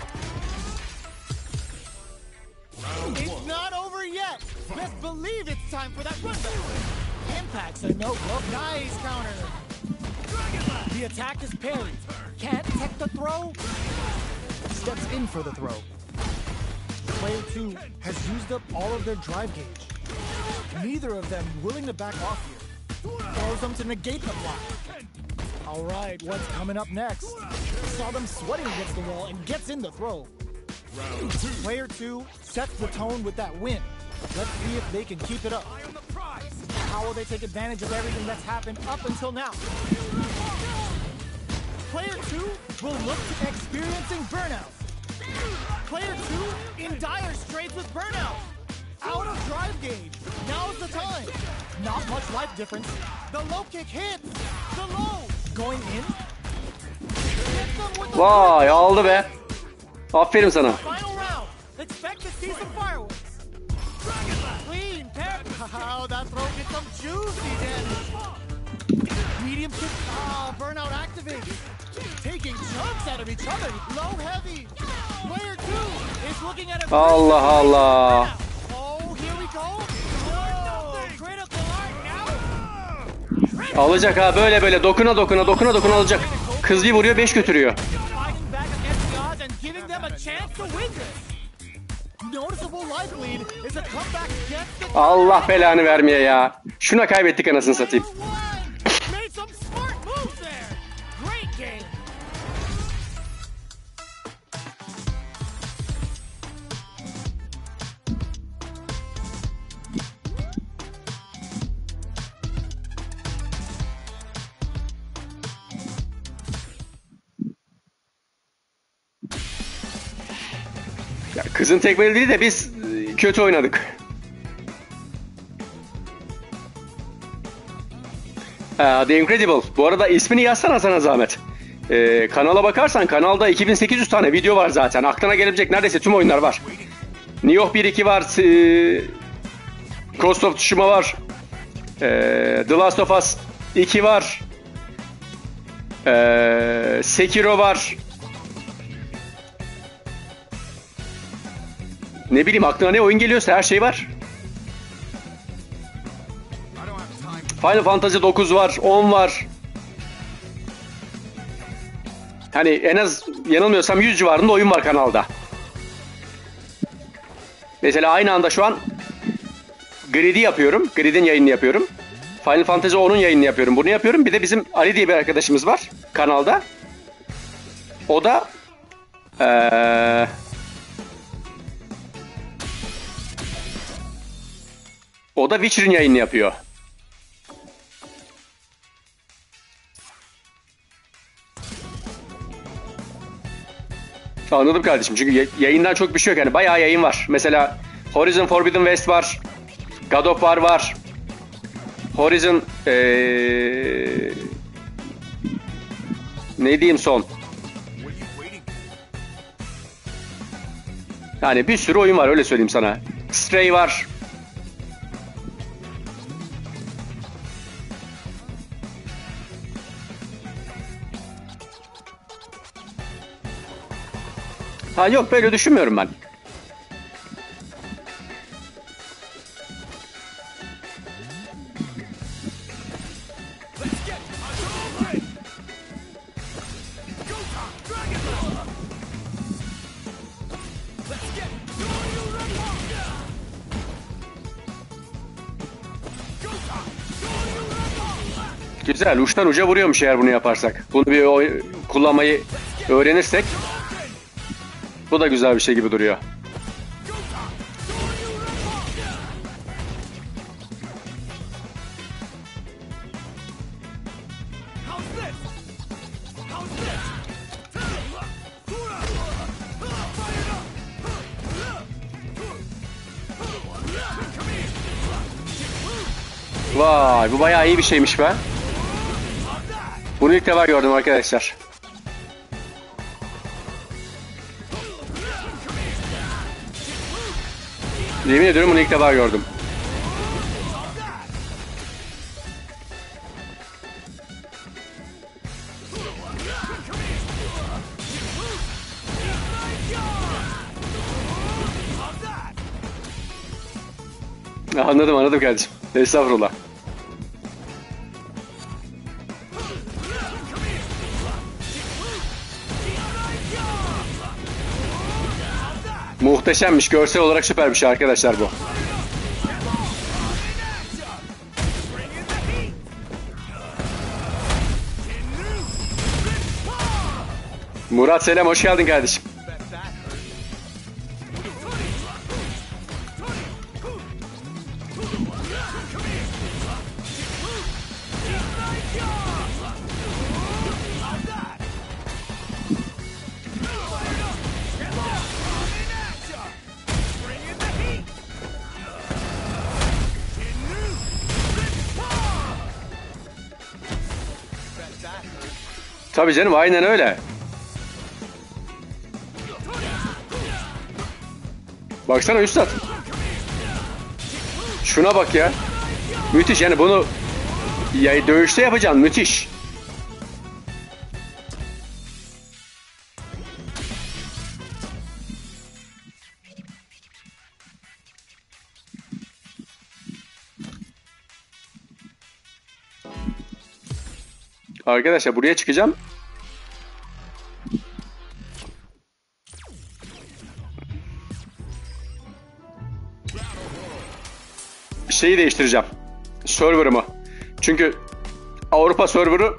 It's not over yet. Best believe it's time for that runback. Impacts a no-look. Nice counter. The attack is parried. Can't tech the throw. Steps in for the throw. Player 2 has used up all of their drive gauge. Neither of them willing to back off here. Throws them to negate the block. All right, what's coming up next? Saw them sweating against the wall and gets in the throw. Player 2 sets the tone with that win. Let's see if they can keep it up. How will they take advantage of everything that's happened up until now? Player 2 will look to experiencing burnout. Player 2 in dire straits with burnout. Out of drive gauge. Now's the time. Not much life difference. The low kick hits. The low. Going in. Vay aldı be. Aferin sana. Final round. Expect to see some fireworks. Clean pair. Wow, that throw gets some juicy damage. Medium kick. Burnout activated. Taking chunks out of each other. Low heavy. Player 2 is looking at a Allah Allah. Oh, here we go. Whoa, critical art now. Alacak ha böyle böyle dokuna dokuna alacak. Kız bir vuruyor 5 götürüyor. Fighting back against the odds and giving them a chance to win this. Noticeable life lead is a comeback against the Allah belanı vermeye ya. Şuna kaybettik anasını satayım. made some smart moves there. Great game. Ya kızın tekmelediği de biz kötü oynadık. The Incredible. Bu arada ismini yazsana sana zahmet. Kanala bakarsan kanalda 2800 tane video var zaten. Aklına gelebilecek neredeyse tüm oyunlar var. New York 1-2 var. Ghost of Tsushima var. The Last of Us 2 var. Sekiro var. Ne bileyim aklına ne oyun geliyorsa her şey var. Final Fantasy 9 var, 10 var. Hani en az yanılmıyorsam 100 civarında oyun var kanalda. Mesela aynı anda şu an Grid'i yapıyorum. Grid'in yayınını yapıyorum. Final Fantasy 10'un yayınını yapıyorum. Bunu yapıyorum. Bir de bizim Ali diye bir arkadaşımız var kanalda. O da Witcher'ın yayınını yapıyor. Anladım kardeşim. Çünkü yayından çok bir şey yok. Yani bayağı yayın var. Mesela Horizon Forbidden West var. God of War var. Horizon ne diyeyim son? Yani bir sürü oyun var öyle söyleyeyim sana. Stray var. Ha yok böyle düşünmüyorum ben. Güzel uçtan uca vuruyormuş eğer bunu yaparsak. Bunu bir kullanmayı öğrenirsek. Bu da güzel bir şey gibi duruyor. Vay bu bayağı iyi bir şeymiş be. Bunu ilk defa gördüm arkadaşlar. Yemin ediyorum bunu ilk defa gördüm. Anladım kardeşim. Estağfurullah. Muhteşemmiş. Görsel olarak süper bir şey arkadaşlar bu. Murat selam, hoş geldin kardeşim. Tabii canım, aynen öyle. Baksana üstad. Şuna bak ya. Müthiş, yani bunu ya dövüşte yapacaksın, müthiş. Arkadaşlar buraya çıkacağım. Şeyi değiştireceğim. Server'ımı. Çünkü Avrupa server'ı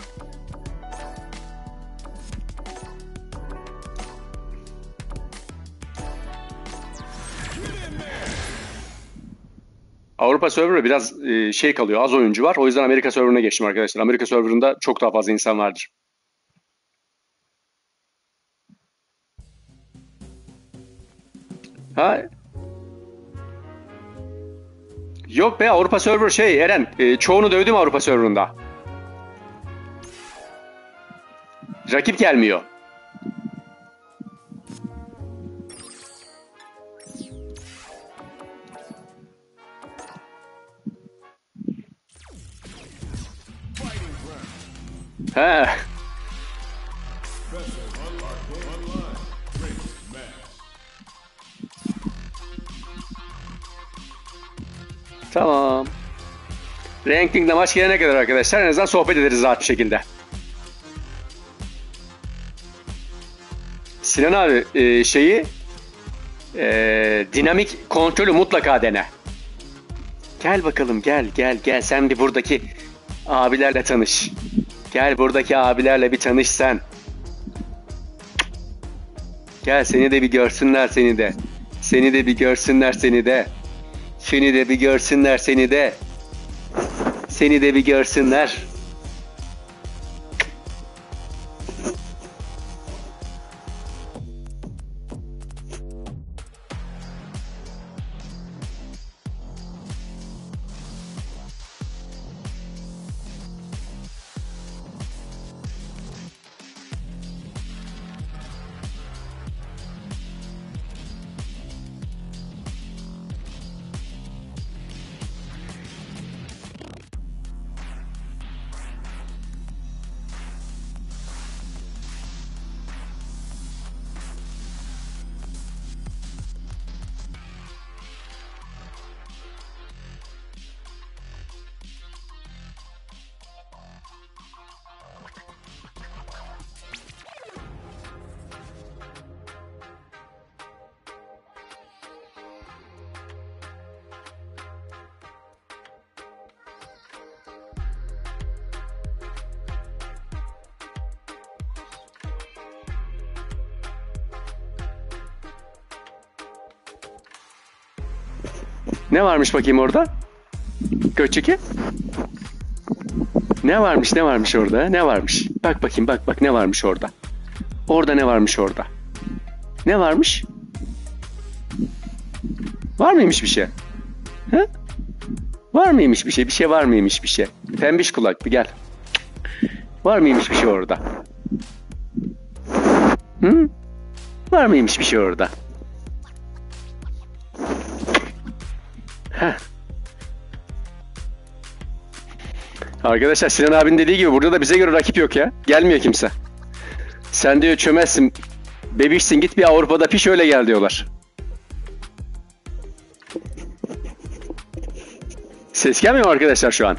biraz şey kalıyor. Az oyuncu var. O yüzden Amerika server'ına geçtim arkadaşlar. Amerika server'ında çok daha fazla insan vardır. Ha? Yok be, Avrupa server şey Eren. Çoğunu dövdüm Avrupa server'ında. Rakip gelmiyor. He. Tamam. Ranking'de maç gelene kadar arkadaşlar en azından sohbet ederiz rahat bir şekilde. Sinan abi dinamik kontrolü mutlaka dene. Gel bakalım, gel sen bir buradaki abilerle tanış. Gel buradaki abilerle bir tanış sen. Gel seni de bir görsünler seni de. Seni de bir görsünler seni de. Seni de bir görsünler seni de. Seni de bir görsünler. Ne varmış bakayım orada? Göçeki. Ne varmış orada? Ne varmış? Bak bakayım, bak ne varmış orada? Orada ne varmış orada? Ne varmış? Var mıymış bir şey? Ha? Var mıymış bir şey? Bir şey var mıymış bir şey? Pembiş kulak bir gel. Var mıymış bir şey orada? Hı? Var mıymış bir şey orada? Heh. Arkadaşlar Sinan abinin dediği gibi burada da bize göre rakip yok ya. Gelmiyor kimse. Sen diyor çömezsin, bebişsin, git bir Avrupa'da piş öyle gel diyorlar. Ses gelmiyor mu arkadaşlar şu an?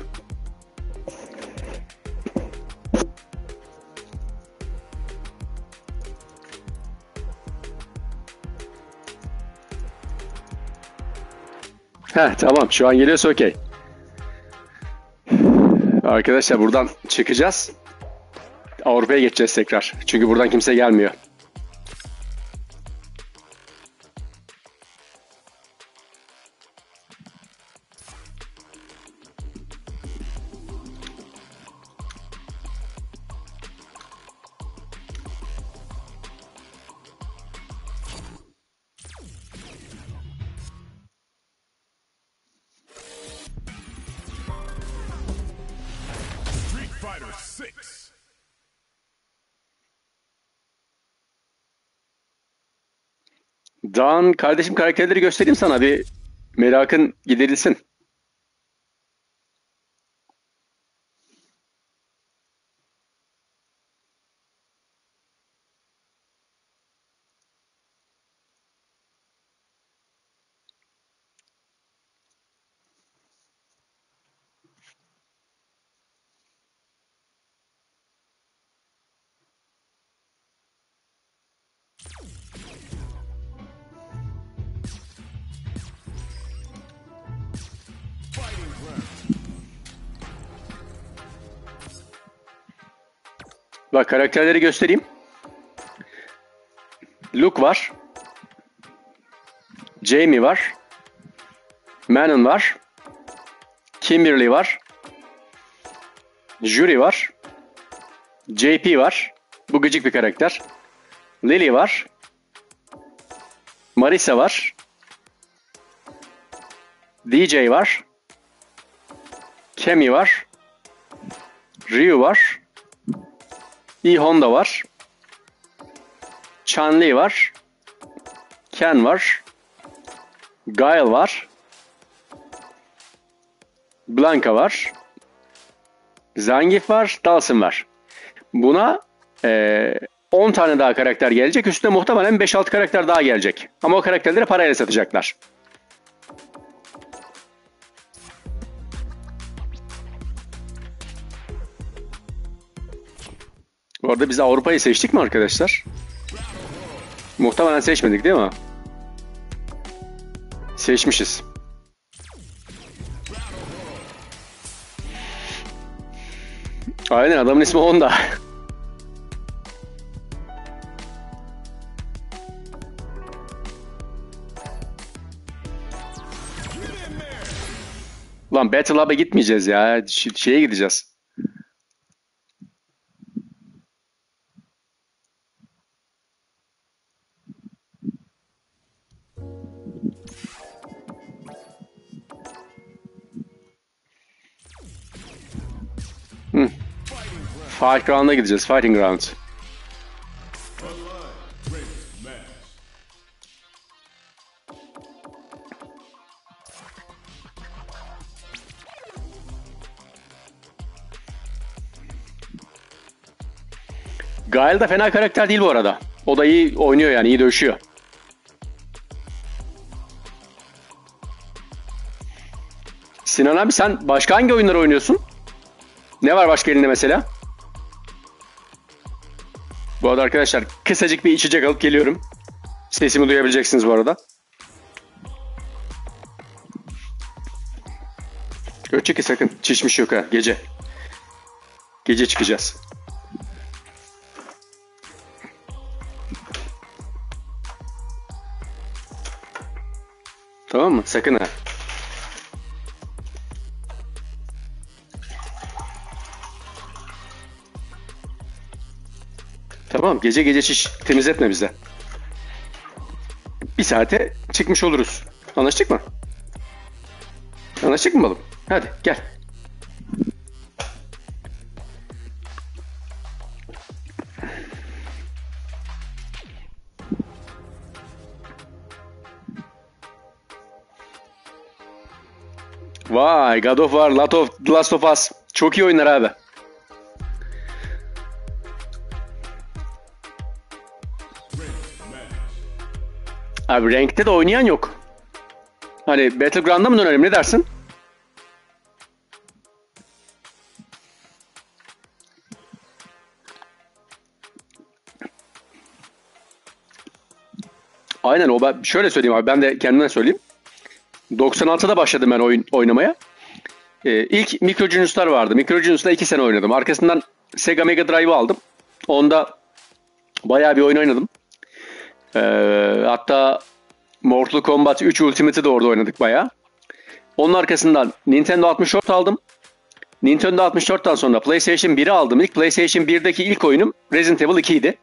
Heh, tamam, şu an geliyorsa okey. Arkadaşlar buradan çıkacağız. Avrupa'ya geçeceğiz tekrar. Çünkü buradan kimse gelmiyor. Street Fighter 6. Dan kardeşim, karakterleri göstereyim sana, bir merakın giderilsin. Bak, karakterleri göstereyim. Luke var. Jamie var. Manon var. Kimberly var. Jury var. JP var. Bu gıcık bir karakter. Lily var. Marisa var. DJ var. Kemi var. Ryu var. Honda var. Chun-Li var. Ken var. Guile var. Blanka var. Zangief var. Dhalsim var. Buna 10 tane daha karakter gelecek. Üstüne muhtemelen 5-6 karakter daha gelecek. Ama o karakterleri parayla satacaklar. Bu arada biz Avrupa'yı seçtik mi arkadaşlar? Muhtemelen seçmedik değil mi? Seçmişiz. Aynen, adamın ismi Honda. Lan Battle Hub'a gitmeyeceğiz ya. Şeye gideceğiz. Fight Ground'a gideceğiz. Fighting Ground. Guile da fena karakter değil bu arada. O da iyi oynuyor yani, iyi dövüşüyor. Sinan abi, sen başka hangi oyunları oynuyorsun? Ne var başka elinde mesela? Bu arada arkadaşlar, kısacık bir içecek alıp geliyorum. Sesimi duyabileceksiniz bu arada. Ötçe ki sakın. Çişmiş yok ha. Gece. Gece çıkacağız. Tamam mı? Sakın ha. Tamam, gece gece şiş temizletme bize. Bir saate çıkmış oluruz. Anlaştık mı? Anlaştık mı balım? Hadi gel. Vay, God of War, Last of Us. Çok iyi oyunlar abi. Abi renkte de oynayan yok. Hani Battleground'a mı dönelim, ne dersin? Aynen o, ben şöyle söyleyeyim abi, ben de kendimden söyleyeyim. 96'da başladım ben oyun oynamaya. İlk Micro Genius'lar vardı. Micro Genius'ta 2 sene oynadım. Arkasından Sega Mega Drive'ı aldım. Onda bayağı bir oyun oynadım. Hatta Mortal Kombat 3 Ultimate'ı da orada oynadık bayağı. Onun arkasından Nintendo 64 aldım. Nintendo 64'tan sonra PlayStation 1'i aldım. İlk PlayStation 1'deki ilk oyunum Resident Evil 2 idi.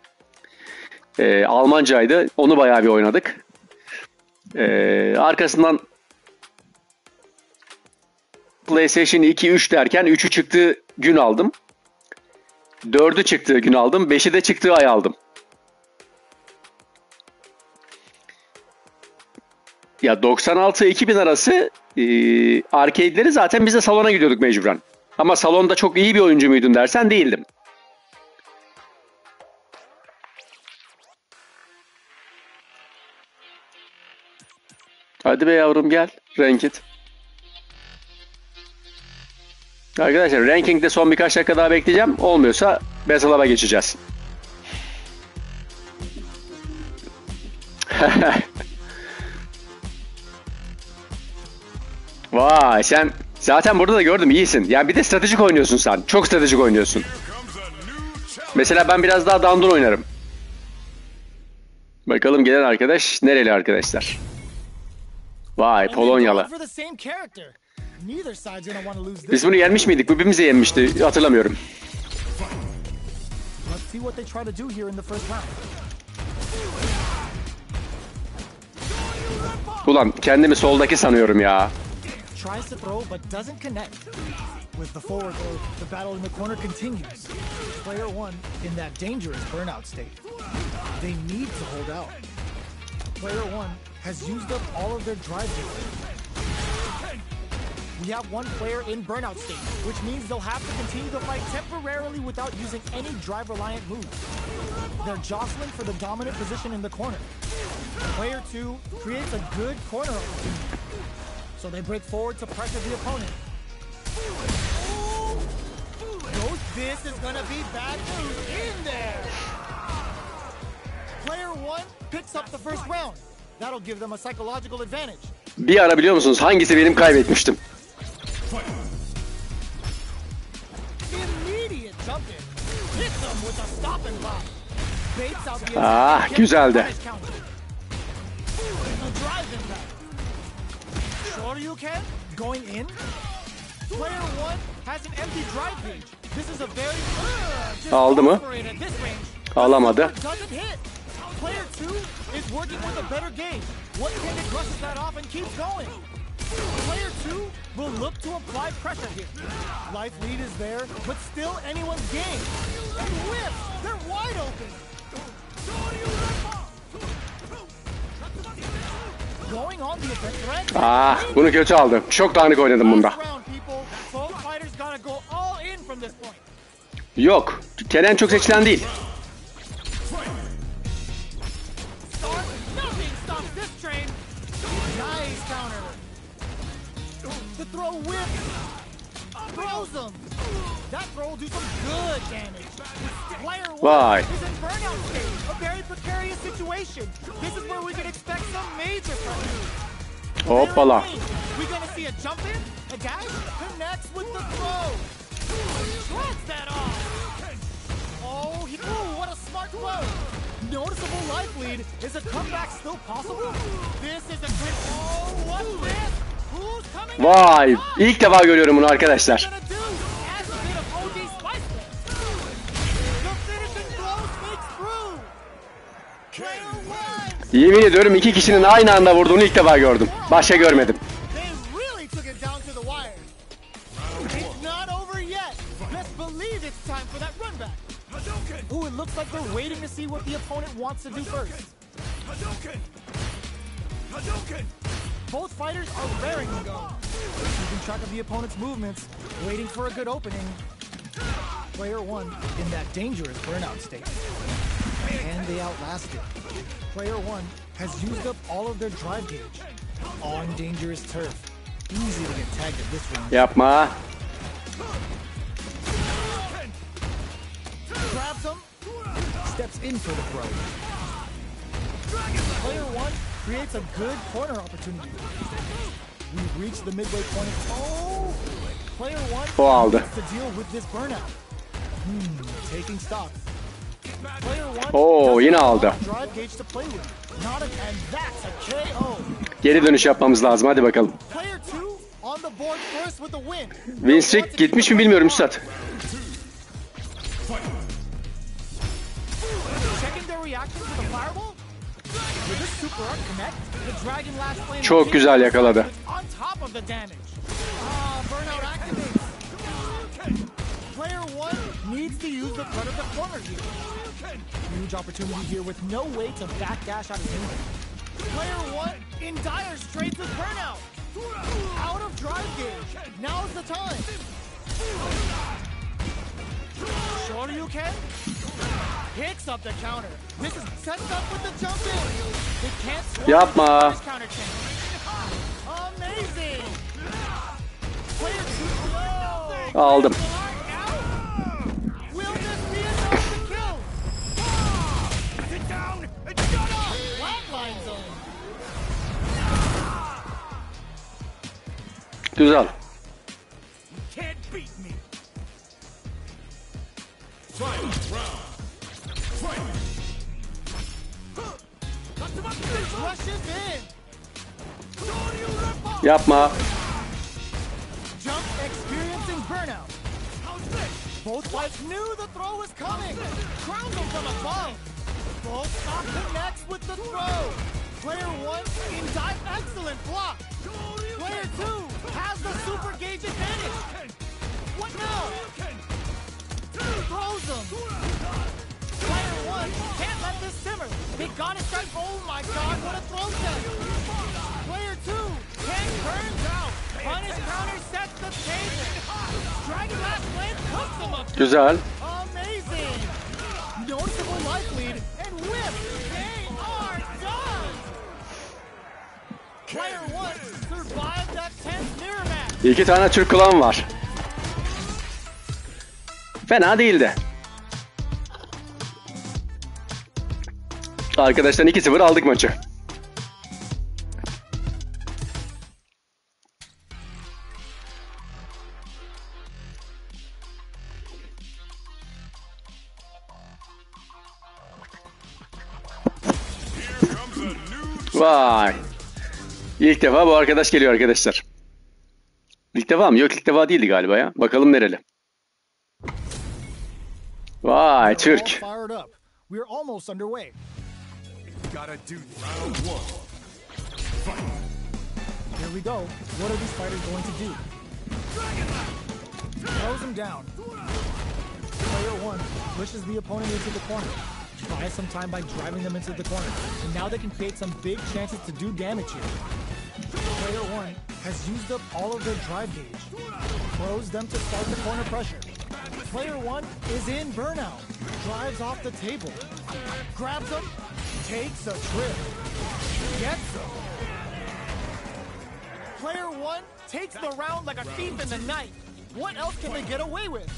Almancaydı. Onu bayağı bir oynadık. Arkasından PlayStation 2, 3 derken 3'ü çıktığı gün aldım. 4'ü çıktığı gün aldım. 5'i de çıktığı ay aldım. Ya 96-2000 arası arcade'leri zaten biz de salona gidiyorduk mecburen. Ama salonda çok iyi bir oyuncu muydun dersen değildim. Hadi be yavrum gel. Ranked. Arkadaşlar ranking'de son birkaç dakika daha bekleyeceğim. Olmuyorsa Battle Hub'a geçeceğiz. Vay, sen zaten burada da gördüm, iyisin. Yani bir de stratejik oynuyorsun sen. Çok stratejik oynuyorsun. Mesela ben biraz daha dandun oynarım. Bakalım gelen arkadaş nereli arkadaşlar? Vay, Polonyalı. Biz bunu yenmiş miydik? Bu birbirimize yenmişti. Hatırlamıyorum. Ulan kendimi soldaki sanıyorum ya. Tries to throw but doesn't connect. With the forward throw, the battle in the corner continues. Player one in that dangerous burnout state. They need to hold out. Player one has used up all of their drive gears. We have one player in burnout state, which means they'll have to continue to fight temporarily without using any drive-reliant moves. They're jostling for the dominant position in the corner. Player two creates a good corner opportunity. So they break forward to pressure the opponent. This is gonna be bad news in there. Player one picks up the first round. That'll give them a psychological advantage. Bir ara biliyor musunuz hangisi benim kaybetmiştim? Immediate jump in. Hit them with a stop and block. Baits out the Ah, güzeldi. Shoryuken going in. Player one has an empty drive gauge. This is a very aldı mı? Alamadı. Player two is working with a better gauge. One handed brushes that off and keeps going. Player two will look to apply pressure here. Life lead is there, but still anyone's game. And whip! They're wide open. Ah, bunu kötü aldı. Çok dağınık oynadım bunda. Yok, Kenan çok seçilen değil. Vay. Hoppala. Noticeable life lead. Is a comeback still possible? This is a great. Oh, what's this? Who's coming? Vay, ilk defa görüyorum bunu arkadaşlar. Yemin ediyorum iki kişinin aynı anda vurduğunu ilk defa gördüm. Başka görmedim. Ooh, it looks like they're waiting to see what the opponent wants to do first. Both fighters are raring to go. Keeping track of the opponent's movements, waiting for a good opening. Player one in that dangerous burnout state. And they outlasted. Player one has used up all of their drive gauge. On dangerous turf. Easy to get tagged at this range. Yapma. Grabs him. Steps in for the throw. Player one creates a good corner opportunity. We've reached the midway point. Oh! Player one O aldı. needs to deal with this burnout. Taking stock. Player one Oo, yine aldı. drive gauge to play with. Not an, and that's a KO. Geri dönüş yapmamız lazım. Hadi bakalım. Player two on the board first with a win. Win streak gitmiş mi bilmiyorum Üstad. Checking their reaction to the fireball. With this super arc connect, the dragon last flame Çok güzel yakaladı. on top of the damage. Burnout activates. Player one needs to use the front of the corner here. Huge opportunity here with no way to backdash out of danger. Player one in dire straits with burnout. Out of drive gauge. Now's the time. Sure you can. Picks up the counter. This is set up with the jump in. They can't score Yapma. this counter chain. Amazing. Player two. Aldım. Will this be enough to kill? Sit down and shut up. Flatline zone. Güzel. Can't beat me. Rushes in. Yapma. Jump experiencing burnout. Both fights knew the throw was coming. Crowned them from above. Both stock connects with the throw. Player one in dive, excellent block. Player two has the super gauge advantage. What now? Throws them. Player one can't let this simmer. They gotta strike. Oh my god, what a throw set. Player two, 10 turns out. Punish counter sets the table. Dragon last flame cooks them up. Güzel. Amazing. Noticeable life lead and whip. They are done. Player one survived that tense mirror match. İki tane Türk klan var. Fena değildi. Arkadaşlar 2-0 aldık maçı. Vay. İlk defa bu arkadaş geliyor arkadaşlar. İlk defa mı? Yok, ilk defa değildi galiba ya. Bakalım nereli. Vay, Türk. Fired up. We're almost underway. Gotta do round one. Here we go. What are these fighters going to do? Throws him down. Player one pushes the opponent into the corner. Buys some time by driving them into the corner. And now they can create some big chances to do damage here. Player one has used up all of their drive gauge. Throws them to start the corner pressure. Player one is in burnout. Drives off the table. Grabs them. Takes a trip. Gets them. Player one takes the round like a thief in the night. What else can they get away with?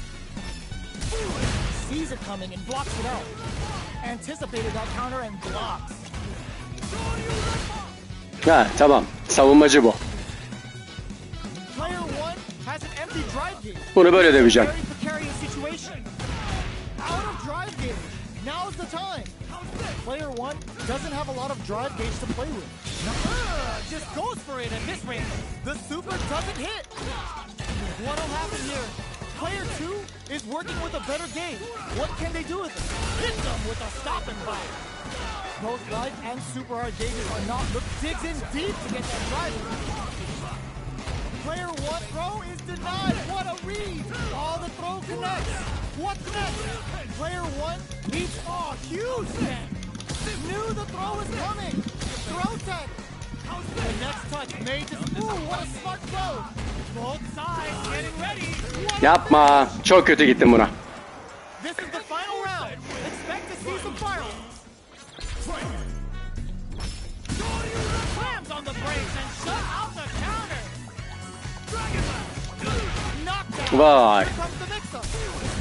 Sees it coming and blocks it out. Anticipated that counter and blocks. Ha, tamam. Savunmacı bu. Player one has an empty drive gauge. Bunu böyle döveceğim. Very precarious situation. Out of drive gauge. Now's the time. Player one doesn't have a lot of drive gauge to play with. Just goes for it at this range. The super doesn't hit. What'll happen here? Player two is working with a better gauge. What can they do with it? Hit them with a stop and bite. Both light and super hard gauges are not. Look, digs in deep to get that drive. Player one throw is denied. What a read! All the throw connects. What's next? Player one needs huge net. Knew the throw was coming. Throw tech. The next touch made this. Ooh, what a smart throw. Both sides getting ready. Yapma. Çok kötü gittim buna. This is the final round. Expect to see some fireworks. Slams on the brakes and shut out the counter. Knockdown. Vay. Here comes the mix-up.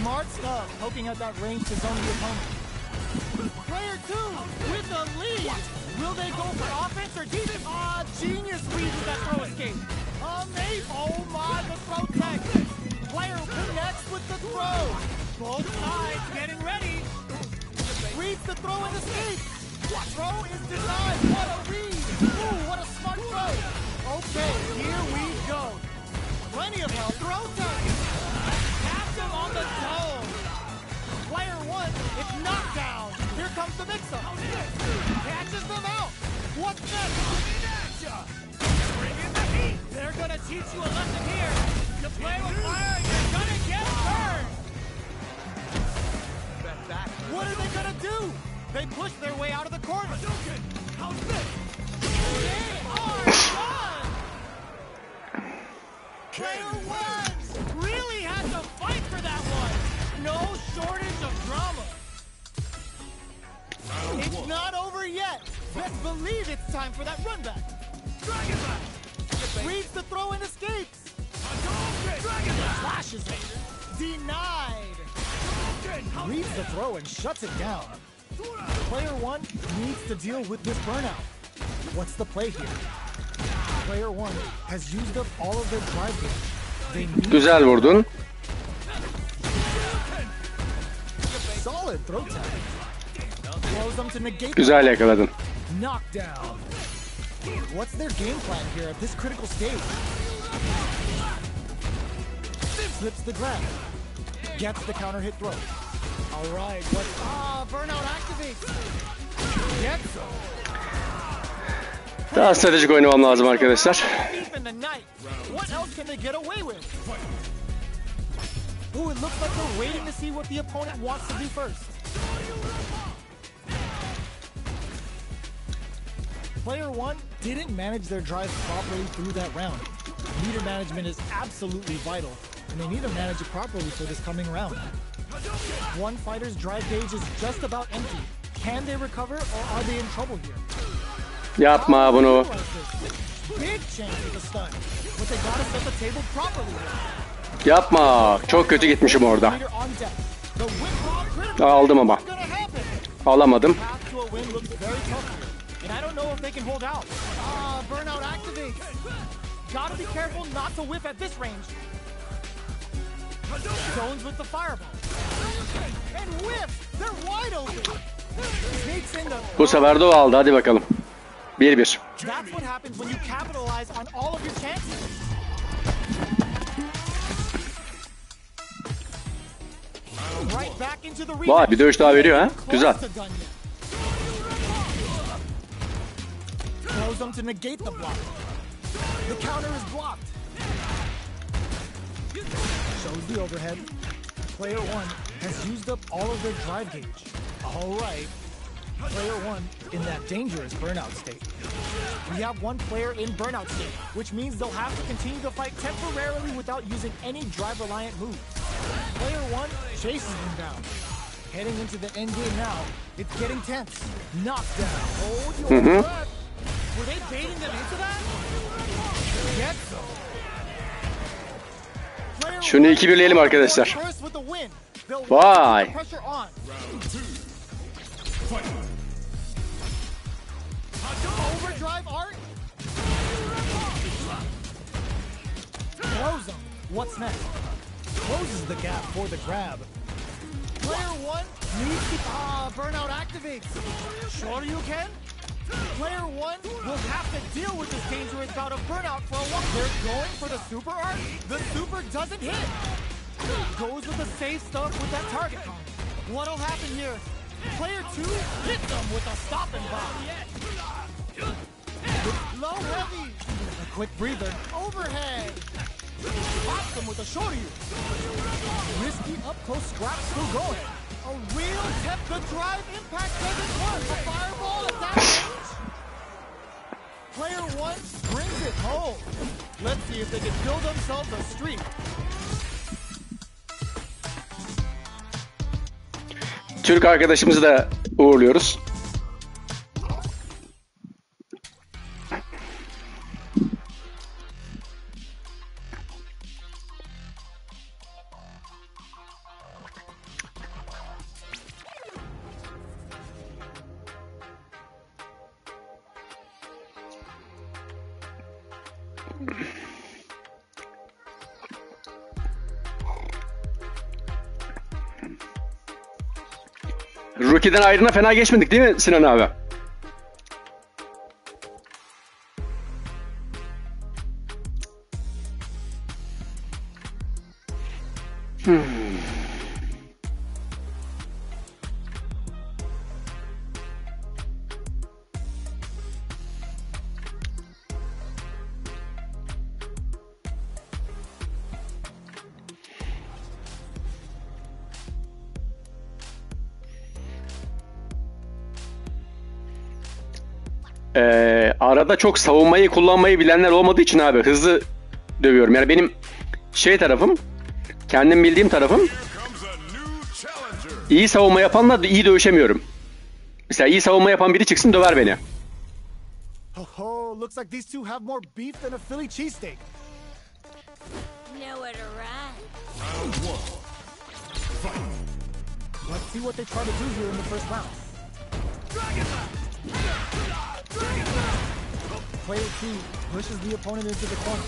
Smart stuff, poking out that range to zone the opponent. Player 2 with the lead. Will they go for offense or defense? Ah, genius read with that throw escape. Amazing. Oh my, the throw tech. Player connects with the throw. Both sides getting ready. Reads the throw and escapes. Throw is denied. What a read. Ooh, what a smart throw. Okay, here we go. Plenty of help. Throw tech. Taps him on the dome. Player 1 is knocked down. Here comes the mix-up. Catches them out. What's next? Bring in the heat. They're gonna teach you a lesson here. You play with fire, you're gonna get burned. What are they gonna do? They push their way out of the corner. How's this? They are done. Player 1 really had to fight for that one. No shortage of drama. It's not over yet. Best believe it's time for that run back. Dragon back. Reads the throw and escapes. Dragon back. Flashes it. Denied. Reads the throw and shuts it down. Player 1 needs to deal with this burnout. What's the play here? Player 1 has used up all of their drive gauge. They need Güzel vurdun. solid throw tag. Throws them to negate. Güzel yakaladın. Knockdown. What's their game plan here at this critical stage? Slips the grab. Gets the counter hit throw. All right, what's burnout activates. Gets him. Daha stratejik oynamam lazım arkadaşlar. What else can they get away with? Ooh, it looks like they're waiting to see what the opponent wants to do first. Player 1 didn't manage their drives properly through that round. Meter management is absolutely vital, and they need to manage it properly for this coming round. One fighter's drive gauge is just about empty. Can they recover, or are they in trouble here? Yapma bunu. Big chance with a stun, but they gotta set the table properly. Yapma. Çok kötü gitmişim orada. Aldım ama. Alamadım. Burnout activates. Gotta be careful not to whiff at this range. Zones with the fireball. And whiff. They're wide open. Bu sefer de o aldı. Hadi bakalım. 1-1. That's what happens when you capitalize on all of your chances. Right back into the rematch. Vay, bir dövüş daha veriyor ha. Güzel. Throws them to negate the block. The counter is blocked. Shows the overhead. Player 1 has used up all of their drive gauge. All right. Player 1 in that dangerous burnout state. We have one player in burnout state, which means they'll have to continue to fight temporarily without using any drive-reliant moves. Player 1 chases him down. Heading into the end game now. It's getting tense. Knockdown. Hold your breath. Were they baiting them into that? Get them. Şunu 2-1'leyelim arkadaşlar. Vay. Overdrive art. Throws him. What's next? Closes the gap for the grab. Player 1 needs to burnout activates. Sure you can. Player 1 will have to deal with this dangerous bout of burnout for a while. They're going for the super art. The super doesn't hit. Goes with the safe stuff with that target combo. What'll happen here? Player 2 hits them with a stopping bomb. Low heavy. A quick breather. Overhead. Pops them with a shorty. Risky up close scrap still going. A real tip. The drive impact doesn't work. A fireball at that range. Player 1 brings it home. Let's see if they can build themselves a streak. Türk arkadaşımızı da uğurluyoruz. Rookie'den ayrına fena geçmedik değil mi Sinan abi? Arada çok savunmayı kullanmayı bilenler olmadığı için abi hızlı dövüyorum. Yani benim şey tarafım, kendim bildiğim tarafım, iyi savunma yapanla da iyi dövüşemiyorum. Mesela iyi savunma yapan biri çıksın döver beni. Oh, looks like these two have more beef than a Philly cheesesteak. Nowhere to run. Let's see what they try to do here in the first round. Player 2 pushes the opponent into the corner.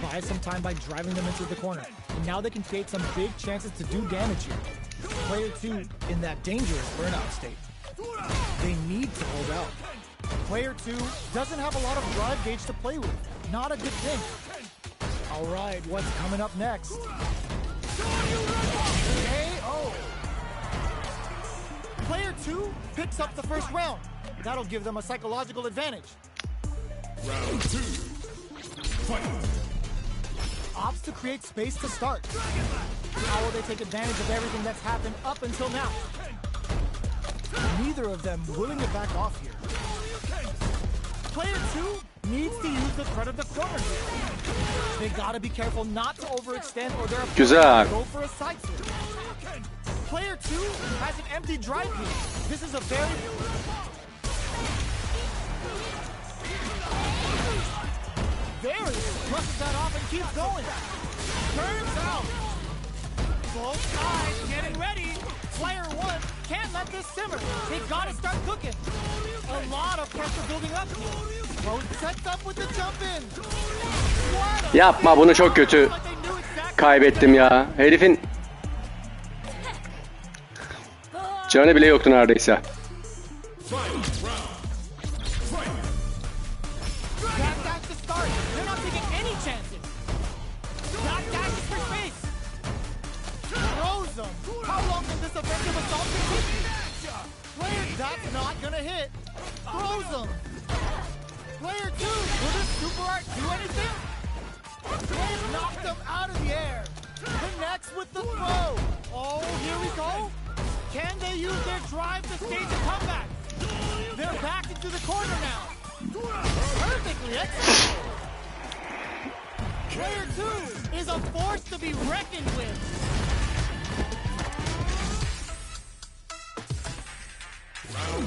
Buys some time by driving them into the corner. And now they can create some big chances to do damage here. Player 2 in that dangerous burnout state. They need to hold out. Player 2 doesn't have a lot of drive gauge to play with. Not a good thing. Alright, what's coming up next? KO! Player 2 picks up the first round. That'll give them a psychological advantage. Round 2. Fight. Opts to create space to start. How will they take advantage of everything that's happened up until now? Neither of them willing to back off here. Player 2 needs to use the threat of the corner here. They gotta be careful not to overextend or their opponent will go for a side switch. Player 2 has an empty drive here. This is a very... Very brushes that off and keeps going. Turns out. Both sides getting ready. Player 1 can't let this simmer. They gotta start cooking. A lot of pressure building up. Both sets up with the jump in. Yapma, bunu çok kötü kaybettim ya. Herifin canı bile yoktu neredeyse. That's not gonna hit. Throws him. Player 2, will this super art do anything? Player knocked him out of the air. Connects with the throw. Oh, here we go. Can they use their drive to stage a comeback? They're back into the corner now. Perfectly executed. Player 2 is a force to be reckoned with.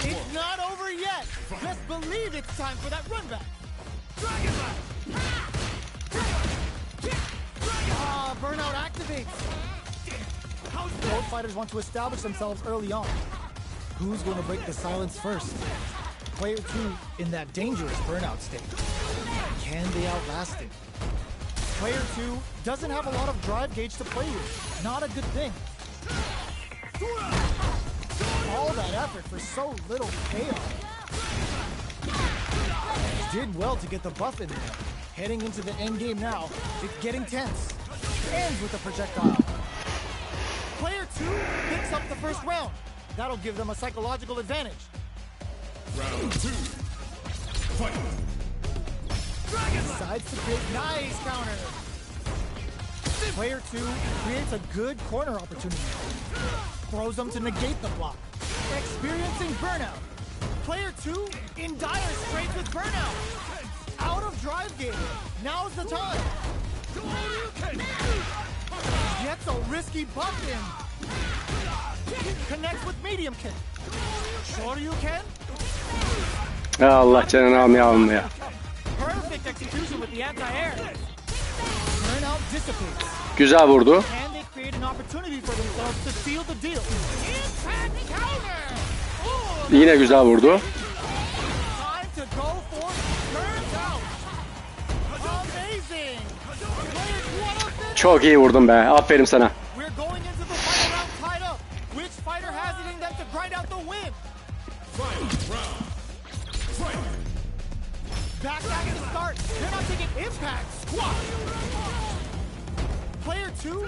It's not over yet. Just believe it's time for that run back. Burnout activates. Both fighters want to establish themselves early on. Who's going to break the silence first? Player 2 in that dangerous burnout state. Can they outlast it? Player 2 doesn't have a lot of drive gauge to play with. Not a good thing. All that effort for so little payoff. Did well to get the buff in there. Heading into the end game now, it's getting tense. Ends with a projectile. Player 2 picks up the first round. That'll give them a psychological advantage. Round 2. Fight. Decides to create nice counter. Player 2 creates a good corner opportunity. Throws them to negate the block. Experiencing burnout. Player 2 in dire straits with burnout. Out of drive game. Now's the time. Gets a risky buff in. Connects with medium kick. Shoryuken. Allah canını almayalım ya. Perfect execution with the anti-air. Burnout dissipates. Güzel vurdu. And they create an opportunity for themselves to seal the deal. Impact counter. Yine güzel vurdu. Time to go for turns out. Amazing. Çok iyi vurdun be. Aferin sana. We're going into the final round tied up. Which fighter has it in them to Backstack at the start. They're not taking impact. Squat. Player 2. Ooh,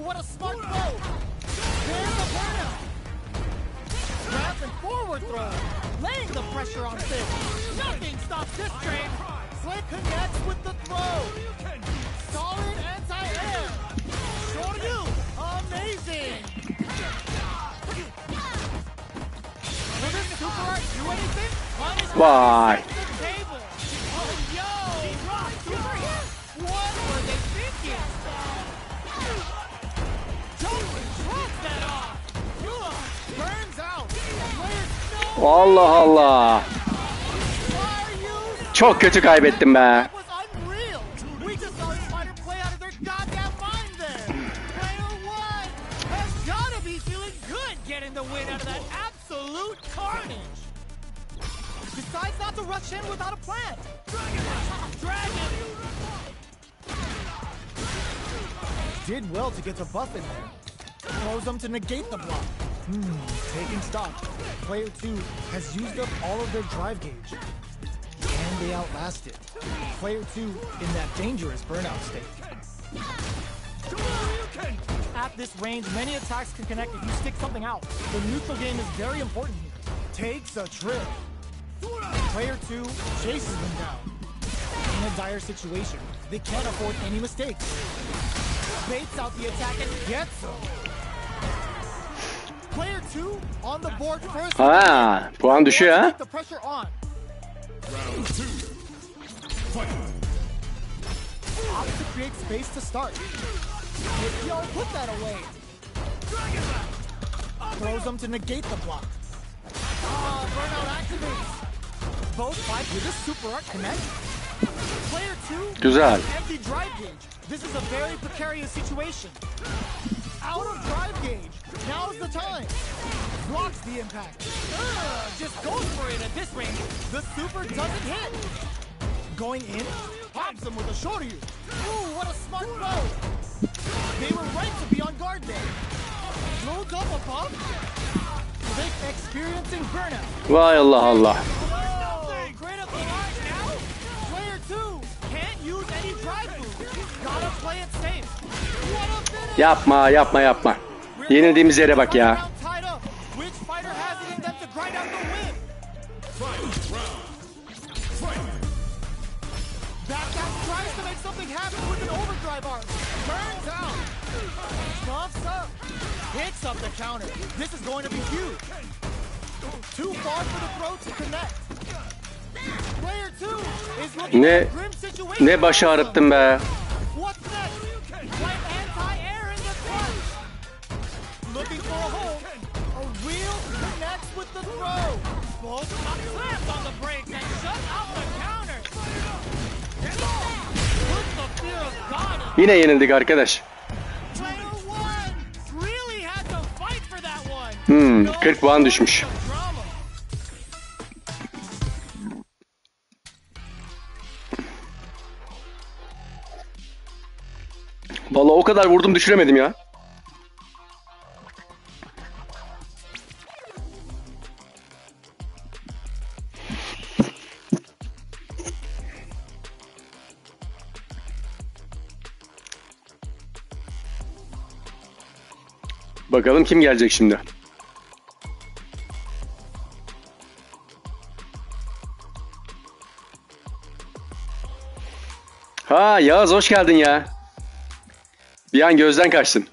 what a smart throw. There's the burnout. Grabs and forward throw. Laying the pressure on Sevi. Nothing stops this train. Slick connects with the throw. Solid anti-air. Shoryu. Amazing. Will this super art do anything? Vay. Allah Allah. Çok kötü kaybettim be. Decides not to rush in without a plan. Dragon. Did well to get a buff in there. Throws them to negate the block. Taking stock. Player 2 has used up all of their drive gauge. And they outlasted. Player 2 in that dangerous burnout state. At this range, many attacks can connect if you stick something out. The neutral game is very important here. Takes a trip. Player 2 chases them down. In a dire situation, they can't afford any mistakes. Baits out the attack and gets them. Player 2 on the board first. Ha, puan düşüyor ha. The pressure on. Round 2. Fight. Opts to create space to start. Yo, put that away. Throws them to negate the block. Burnout activates. Both fight with a super art connect. Player 2. Güzel. Empty drive gauge. This is a very precarious situation. Out of drive gauge. Now's the time. Blocks the impact. Just goes for it at this range. The super doesn't hit. Going in, pops him with a shoryu. Ooh, what a smart throw. They were right to be on guard there. Loads up a pump. They're experiencing burnout. Vay Allah Allah. Critical right now. Player 2 can't use any drive moves. Gotta play it safe. What a finish. Yapma yapma yapma. Yenildiğimiz yere bak ya. Which fighter has it in them to grind out the win? Backstack tries to make something happen with an overdrive arc. Burns out. Stomps up. Hits up the counter. This is going to be huge. Too far for the throw to connect. Player 2 is looking at a grim situation. Ne başı ağrıttım be. What's next? Like anti-air in the front. Looking for a hole. A wheel connects with the throw. Both slams on the brakes and shut out the counter. Puts the fear of God in. Yine yenildik arkadaş. Player 1 really had to fight for that one. 40 puan düşmüş. Vallahi o kadar vurdum düşüremedim ya. Bakalım kim gelecek şimdi. Ha Yağız hoş geldin ya. Bir an gözden kaçtın.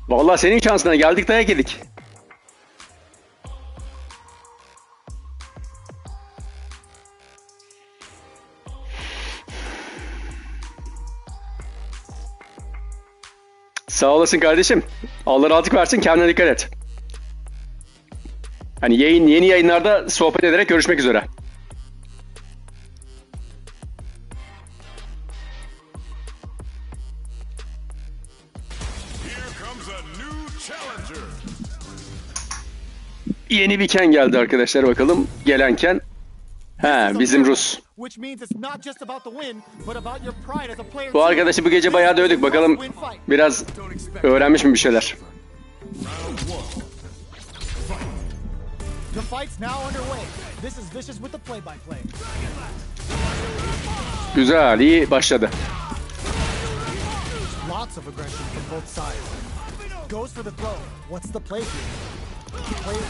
Vallahi senin şansına geldik dayak yedik. Sağ olasın kardeşim. Allah rahatlık versin, kendine dikkat et. Hani yeni yayınlarda sohbet ederek görüşmek üzere. Yeni bir Ken geldi arkadaşlar, bakalım gelen Ken. Ha, bizim Rus. Bu arkadaşı bu gece bayağı dövdük, bakalım biraz öğrenmiş mi bir şeyler. The fight's now underway. This is Vicious with the play-by-play. Güzel, iyi başladı. Lots of aggression from both sides. Goes for the throw. What's the play here? Player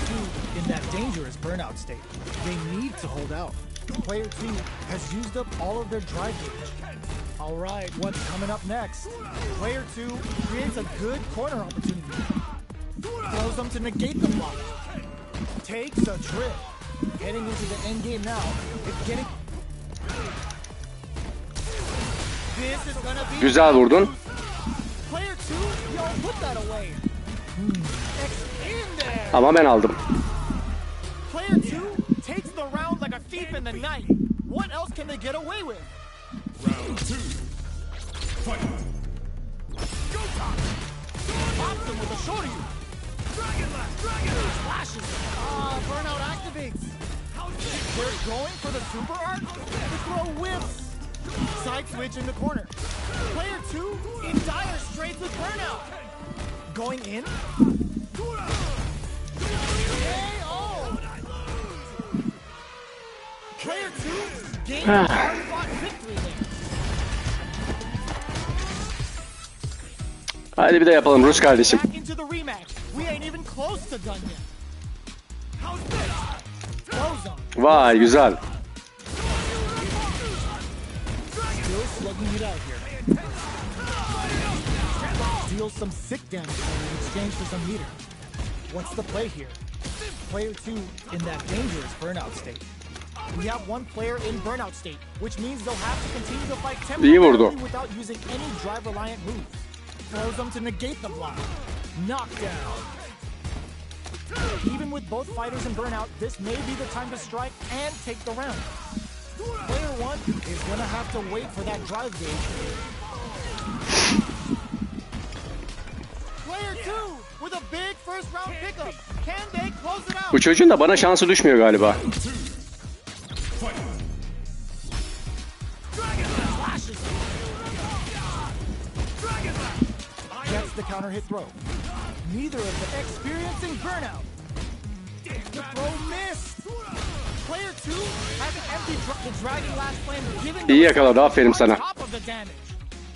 2 in that dangerous burnout state. They need to hold out. Player 2 has used up all of their drive gauge. All right, what's coming up next? Player 2 creates a good corner opportunity. Throws them to negate the block. Takes a trip. Heading into the end game now. It's getting... This is gonna be... Güzel vurdun. Player 2, yo, put that away. In there. Ama ben aldım. Player 2 takes the round like a thief in the night. What else can they get away with? Round 2. Fight. Go top. Pops him with a shoulder. Dragon Blast. Dragon Blast. Flashes. Burnout activates. They're going for the super art. The throw whips. Side switch in the corner. Player 2 in dire straits with burnout. Going in. KO. Player 2 gained a hard-fought victory there. Hadi bir de yapalım Rus kardeşim. Back into the rematch. We ain't even close to done yet. How's this? Vay güzel. Still slugging it out here. Deals some sick damage in exchange for some meter. What's the play here? Player 2 in that dangerous burnout state. We have one player in burnout state, which means they'll have to continue to fight temporarily without using any drive-reliant moves. Throws them to negate the block. Knockdown. Even with both fighters in burnout, this may be the time to strike and take the round. Player 1 is gonna have to wait for that drive gauge. Player 2 with a big first round pickup. Can they close it out? Bu çocuğun da bana şansı düşmüyor galiba. Gets the counter hit throw. Neither of them experiencing burnout. The throw missed. Player 2 has an empty the dragon last flame giving İyi yakaladı, aferin sana. top of the damage.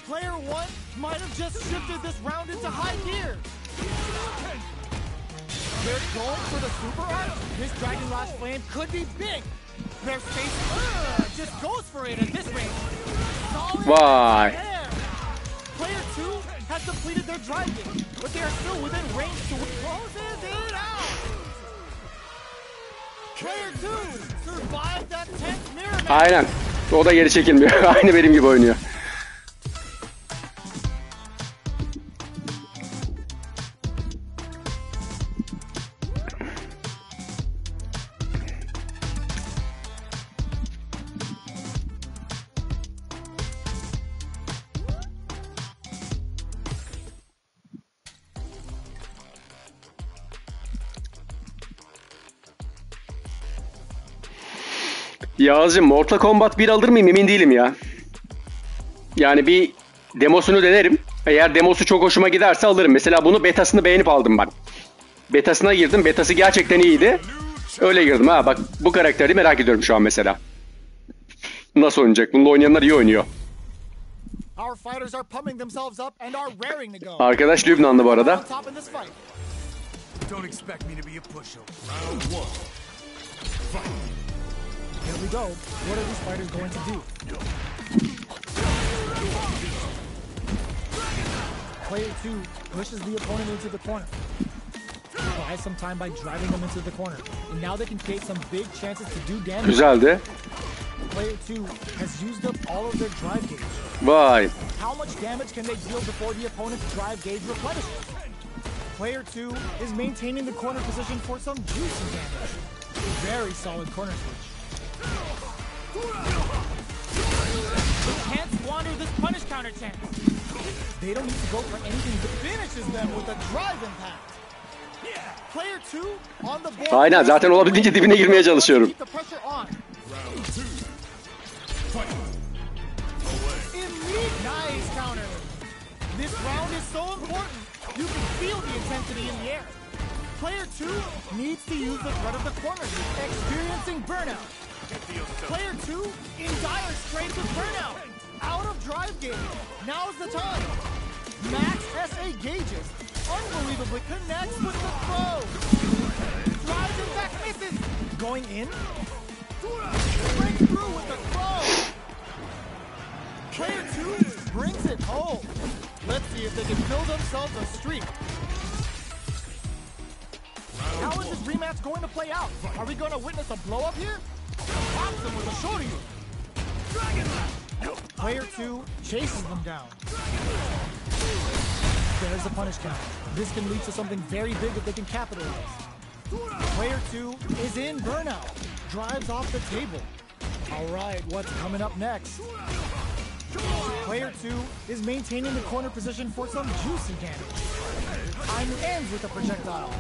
Player 1 might have just shifted this round into high gear. They're going for the super art. This dragon last flame could be big. Their face just goes for it at this range. Vay. Player 2 has depleted their drive game, but they are still within range to closes it out. Player 2 survived that 10th mirror match. Aynen. O da geri çekilmiyor. Aynı benim gibi oynuyor. Yağız'cığım Mortal Kombat 1 alır mıyım emin değilim ya. Yani bir demosunu denerim. Eğer demosu çok hoşuma giderse alırım. Mesela bunu betasını beğenip aldım ben. Betasına girdim. Betası gerçekten iyiydi. Öyle girdim ha. Bak bu karakteri merak ediyorum şu an mesela. Nasıl oynayacak? Bununla oynayanlar iyi oynuyor. Arkadaş Lübnanlı bu arada. Don't expect me to be a pushover. Round 1. Fight. Here we go. What are these fighters going to do? Player 2 pushes the opponent into the corner. Buys some time by driving them into the corner. And now they can create some big chances to do damage. Güzeldi. Player 2 has used up all of their drive gauge. Vay. How much damage can they deal before the opponent's drive gauge replenishes? Player 2 is maintaining the corner position for some juicy damage. Very solid corner switch. They can't squander this punish counter chance. They don't need to go for anything that finishes them with a drive impact. Player 2 on the board. Aynen zaten olabildiğince dibine girmeye çalışıyorum. Keep the pressure on. Round 2. Fight. Nice counter. This round is so important. You can feel the intensity in the air. Player 2 needs to use the threat of the corner, experiencing burnout. Player 2 in dire straits with burnout. Out of drive gauge. Now's the time. Max SA gauges. Unbelievably connects with the throw. Drives and back misses. Going in. Breaks through with the throw. Player 2 brings it home. Let's see if they can build themselves a streak. How is this rematch going to play out? Are we going to witness a blow up here? Pops them with a shorty. Player 2 chases them down. There's a punish count. This can lead to something very big if they can capitalize. Player 2 is in burnout. Drives off the table. All right, what's coming up next? Player 2 is maintaining the corner position for some juicy damage. Time ends with a projectile.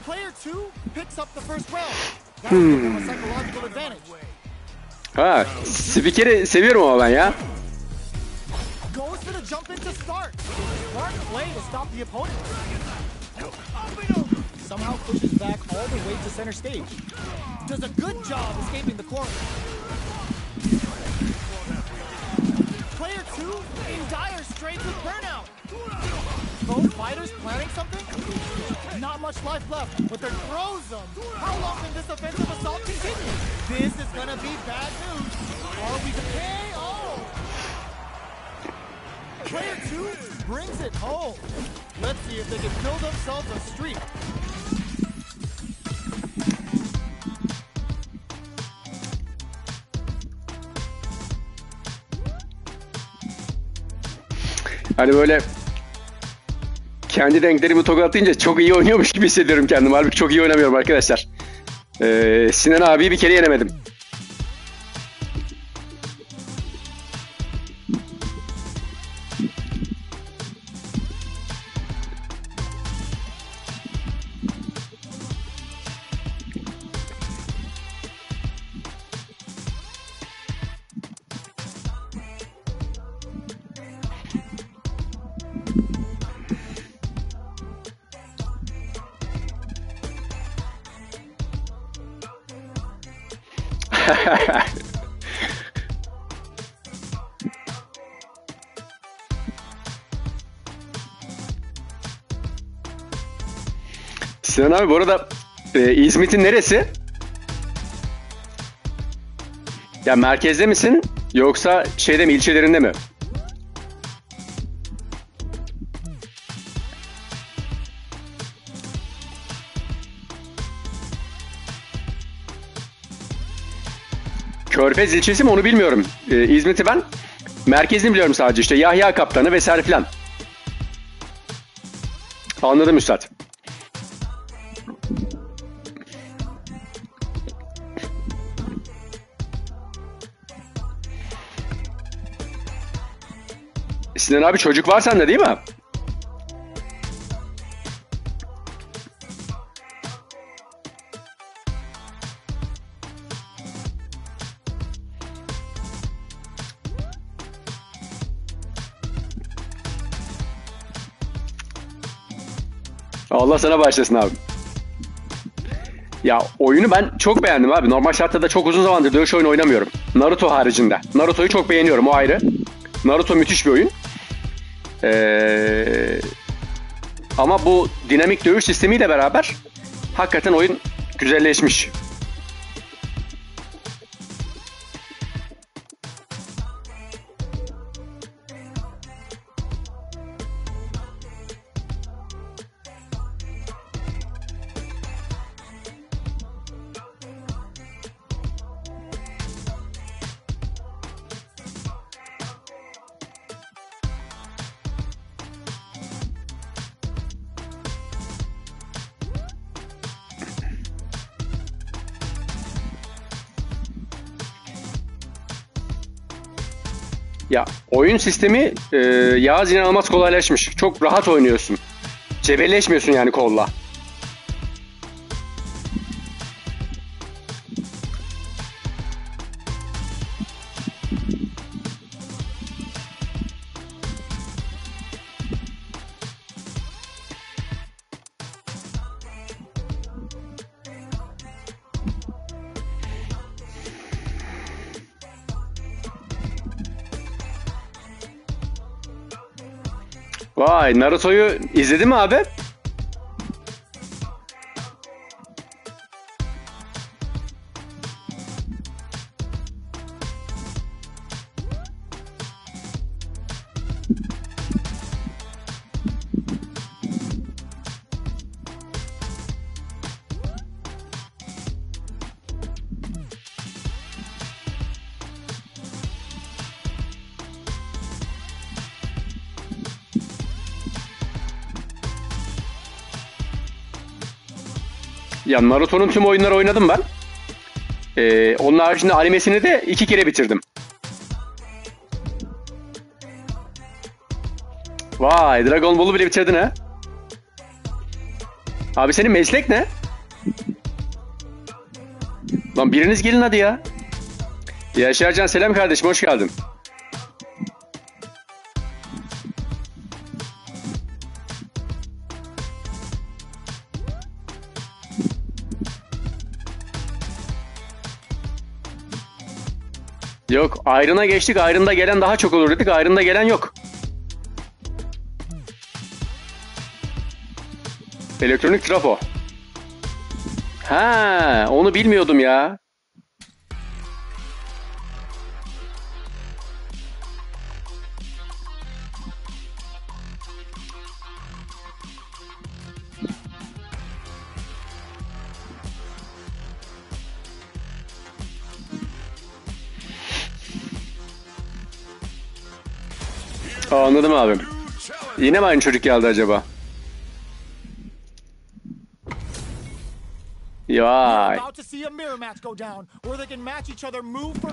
Player 2 picks up the first round. That will give him a psychological advantage. Ha, spikeri seviyorum ama ben ya. Goes for the jump in to start. Smart play to stop the opponent. Somehow pushes back all the way to center stage. Does a good job escaping the corner. Player 2 in dire straits with burnout. Both fighters planning something? Not much life left, but they're throws them. How long can this offensive assault continue? This is gonna be bad news. Are we KO? Player 2 brings it home. Let's see if they can build themselves a streak. Hani böyle kendi renklerimi tokatlayınca çok iyi oynuyormuş gibi hissediyorum kendimi. Halbuki çok iyi oynamıyorum arkadaşlar. Sinan abiyi bir kere yenemedim. Sinan abi bu arada İzmit'in neresi? Ya merkezde misin yoksa şeyde mi, ilçelerinde mi? Körfez ilçesi mi onu bilmiyorum. İzmit'i ben merkezini biliyorum sadece, işte Yahya Kaptanı vesaire filan. Anladım üstad. Sinan abi çocuk var sende değil mi? Allah sana başlasın abi. Ya oyunu ben çok beğendim abi. Normal şartlarda çok uzun zamandır dövüş oyunu oynamıyorum. Naruto haricinde. Naruto'yu çok beğeniyorum, o ayrı. Naruto müthiş bir oyun. Ama bu dinamik dövüş sistemiyle beraber hakikaten oyun güzelleşmiş. Ya oyun sistemi Yağız inanılmaz kolaylaşmış. Çok rahat oynuyorsun. Cebelleşmiyorsun yani kolla. Vay, Naruto'yu izledin mi abi? Ya Naruto'nun tüm oyunları oynadım ben. Onun haricinde animesini de 2 kere bitirdim. Vay, Dragon Ball'u bile bitirdin ha. Abi senin meslek ne? Lan biriniz gelin hadi ya. Yaşarcan selam kardeşim, hoş geldin. Yok, Iron'a geçtik. Iron'da gelen daha çok olur dedik. Iron'da gelen yok. Elektronik trafo. Ha, onu bilmiyordum ya. Anladım abim. Yine mi aynı çocuk geldi acaba? Vay.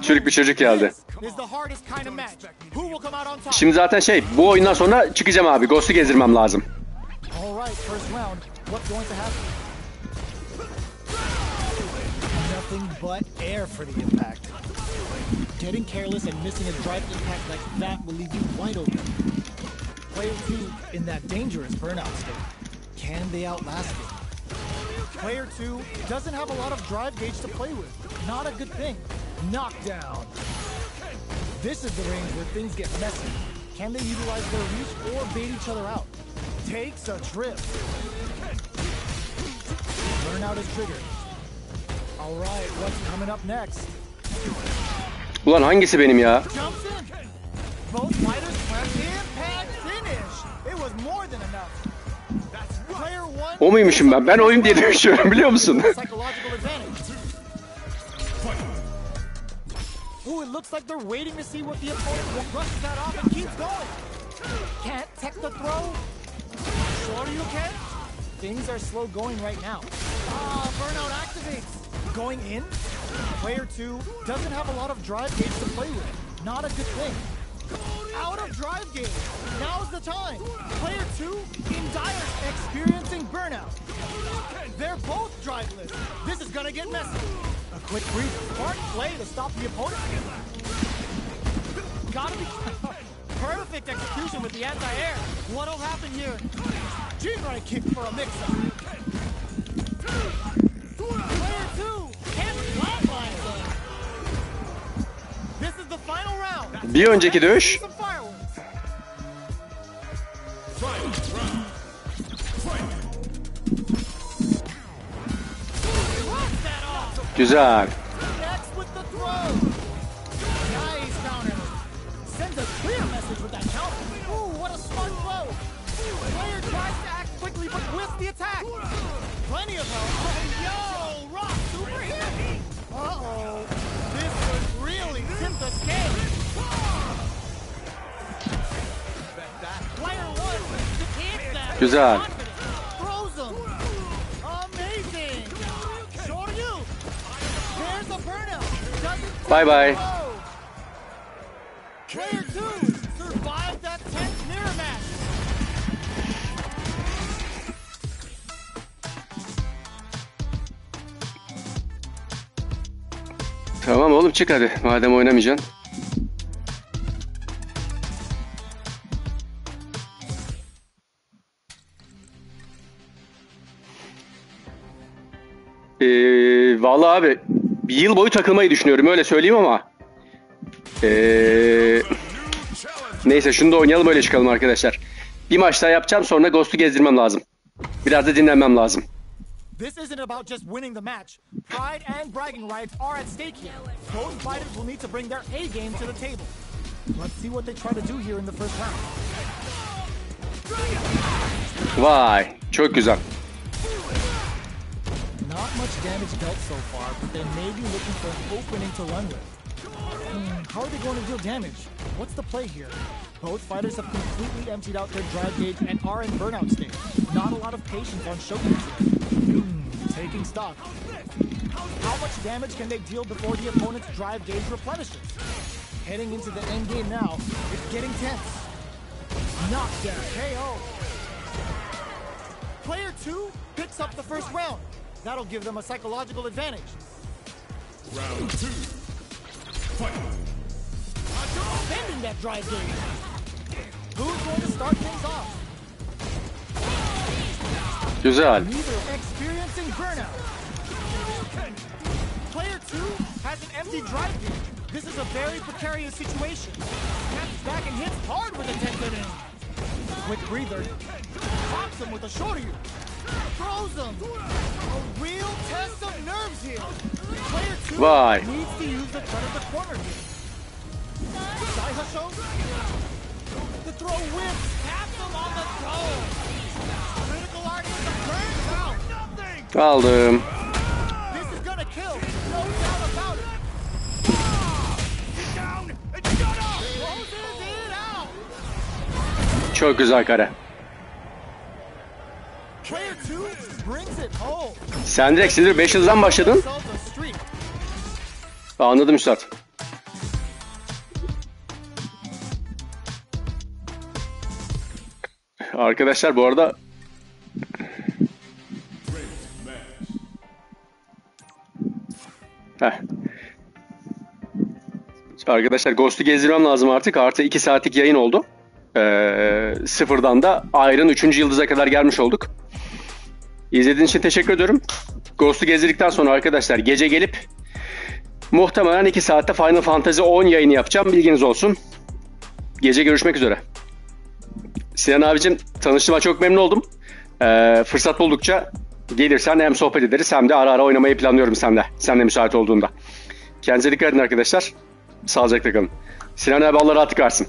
Çürük bir çocuk geldi. Şimdi zaten bu oyundan sonra çıkacağım abi. Ghost'u gezdirmem lazım. Getting careless and missing a drive impact like that will leave you wide open. Player 2 in that dangerous burnout state. Can they outlast it? Player 2 doesn't have a lot of drive gauge to play with. Not a good thing. Knockdown. This is the range where things get messy. Can they utilize their reach or bait each other out? Takes a trip. Burnout is triggered. All right, what's coming up next? Ulan hangisi benim ya? O muymuşum ben? Ben oyum diye düşünüyorum, biliyor musun? Going in, player 2 doesn't have a lot of drive gauge to play with. Not a good thing. Out of drive gauge. Now's the time. Player 2 in dire experiencing burnout. They're both driveless. This is gonna get messy. A quick breather. Smart play to stop the opponent. Gotta be perfect execution with the anti-air. What'll happen here? Jinrai kick for a mix-up. Player 2 can't flatline. This is the final round. Bir önceki dövüş güzel. Plenty of help. Yo, Rock super hit. Uh-oh. This could really tip the scale. Player 1 hits that. Güzel. Throws him. Amazing. Shoryu. There's a burnout. Doesn't Bye bye. Player 2 survived that tense mirror match. Tamam oğlum, çık hadi madem oynamayacaksın. Vallahi abi bir yıl boyu takılmayı düşünüyorum, öyle söyleyeyim ama. Neyse şunu da oynayalım, öyle çıkalım arkadaşlar. Bir maç daha yapacağım, sonra Ghost'u gezdirmem lazım. Biraz da dinlenmem lazım. This isn't about just winning the match. Pride and bragging rights are at stake here. Both fighters will need to bring their A game to the table. Let's see what they try to do here in the first round. Vay, çok güzel. Not much damage dealt so far, but they may be looking for an opening to run with. How are they going to deal damage? What's the play here? Both fighters have completely emptied out their drive gauge and are in burnout state. Not a lot of patience on showcase here. Taking stock. How much damage can they deal before the opponent's drive gauge replenishes? Heading into the end game now, it's getting tense. Knockdown, KO. Player 2 picks up the first round. That'll give them a psychological advantage. Round 2. Fight. Bending that drive gauge. Who's going to start things off? Güzel. Neither experiencing burnout. Player 2 has an empty drive gauge. This is a very precarious situation. Snaps back and hits hard with a tenka. Quick breather. Pops him with a shoulder. Throws him. A real test of nerves here. Player 2 Vay. needs to use the front of the corner here. Side hustle. The throw whips. Taps him on the toe. Critical art is a burn out. Nothing. Aldım. This is gonna kill. No doubt about it. Get down and shut up! Closes it out. Çok güzel kare. Player 2 brings it home. Sen direkt sinir 5 yıldızdan başladın. Themselves a streak. Anladım üstad. Arkadaşlar bu arada Arkadaşlar Ghost'u gezdirmem lazım artık. Artı 2 saatlik yayın oldu. Sıfırdan da Ayrın 3. yıldıza kadar gelmiş olduk. İzlediğiniz için teşekkür ediyorum. Ghost'u gezdirdikten sonra arkadaşlar gece gelip muhtemelen 2 saatte Final Fantasy 10 yayını yapacağım. Bilginiz olsun. Gece görüşmek üzere. Sinan abicim, tanıştığıma çok memnun oldum. Fırsat buldukça gelirsen hem sohbet ederiz hem de ara ara oynamayı planlıyorum seninle. Sen de müsait olduğunda. Kendinize dikkat edin arkadaşlar. Sağlıcakla kalın. Sinan abi Allah rahatlık versin.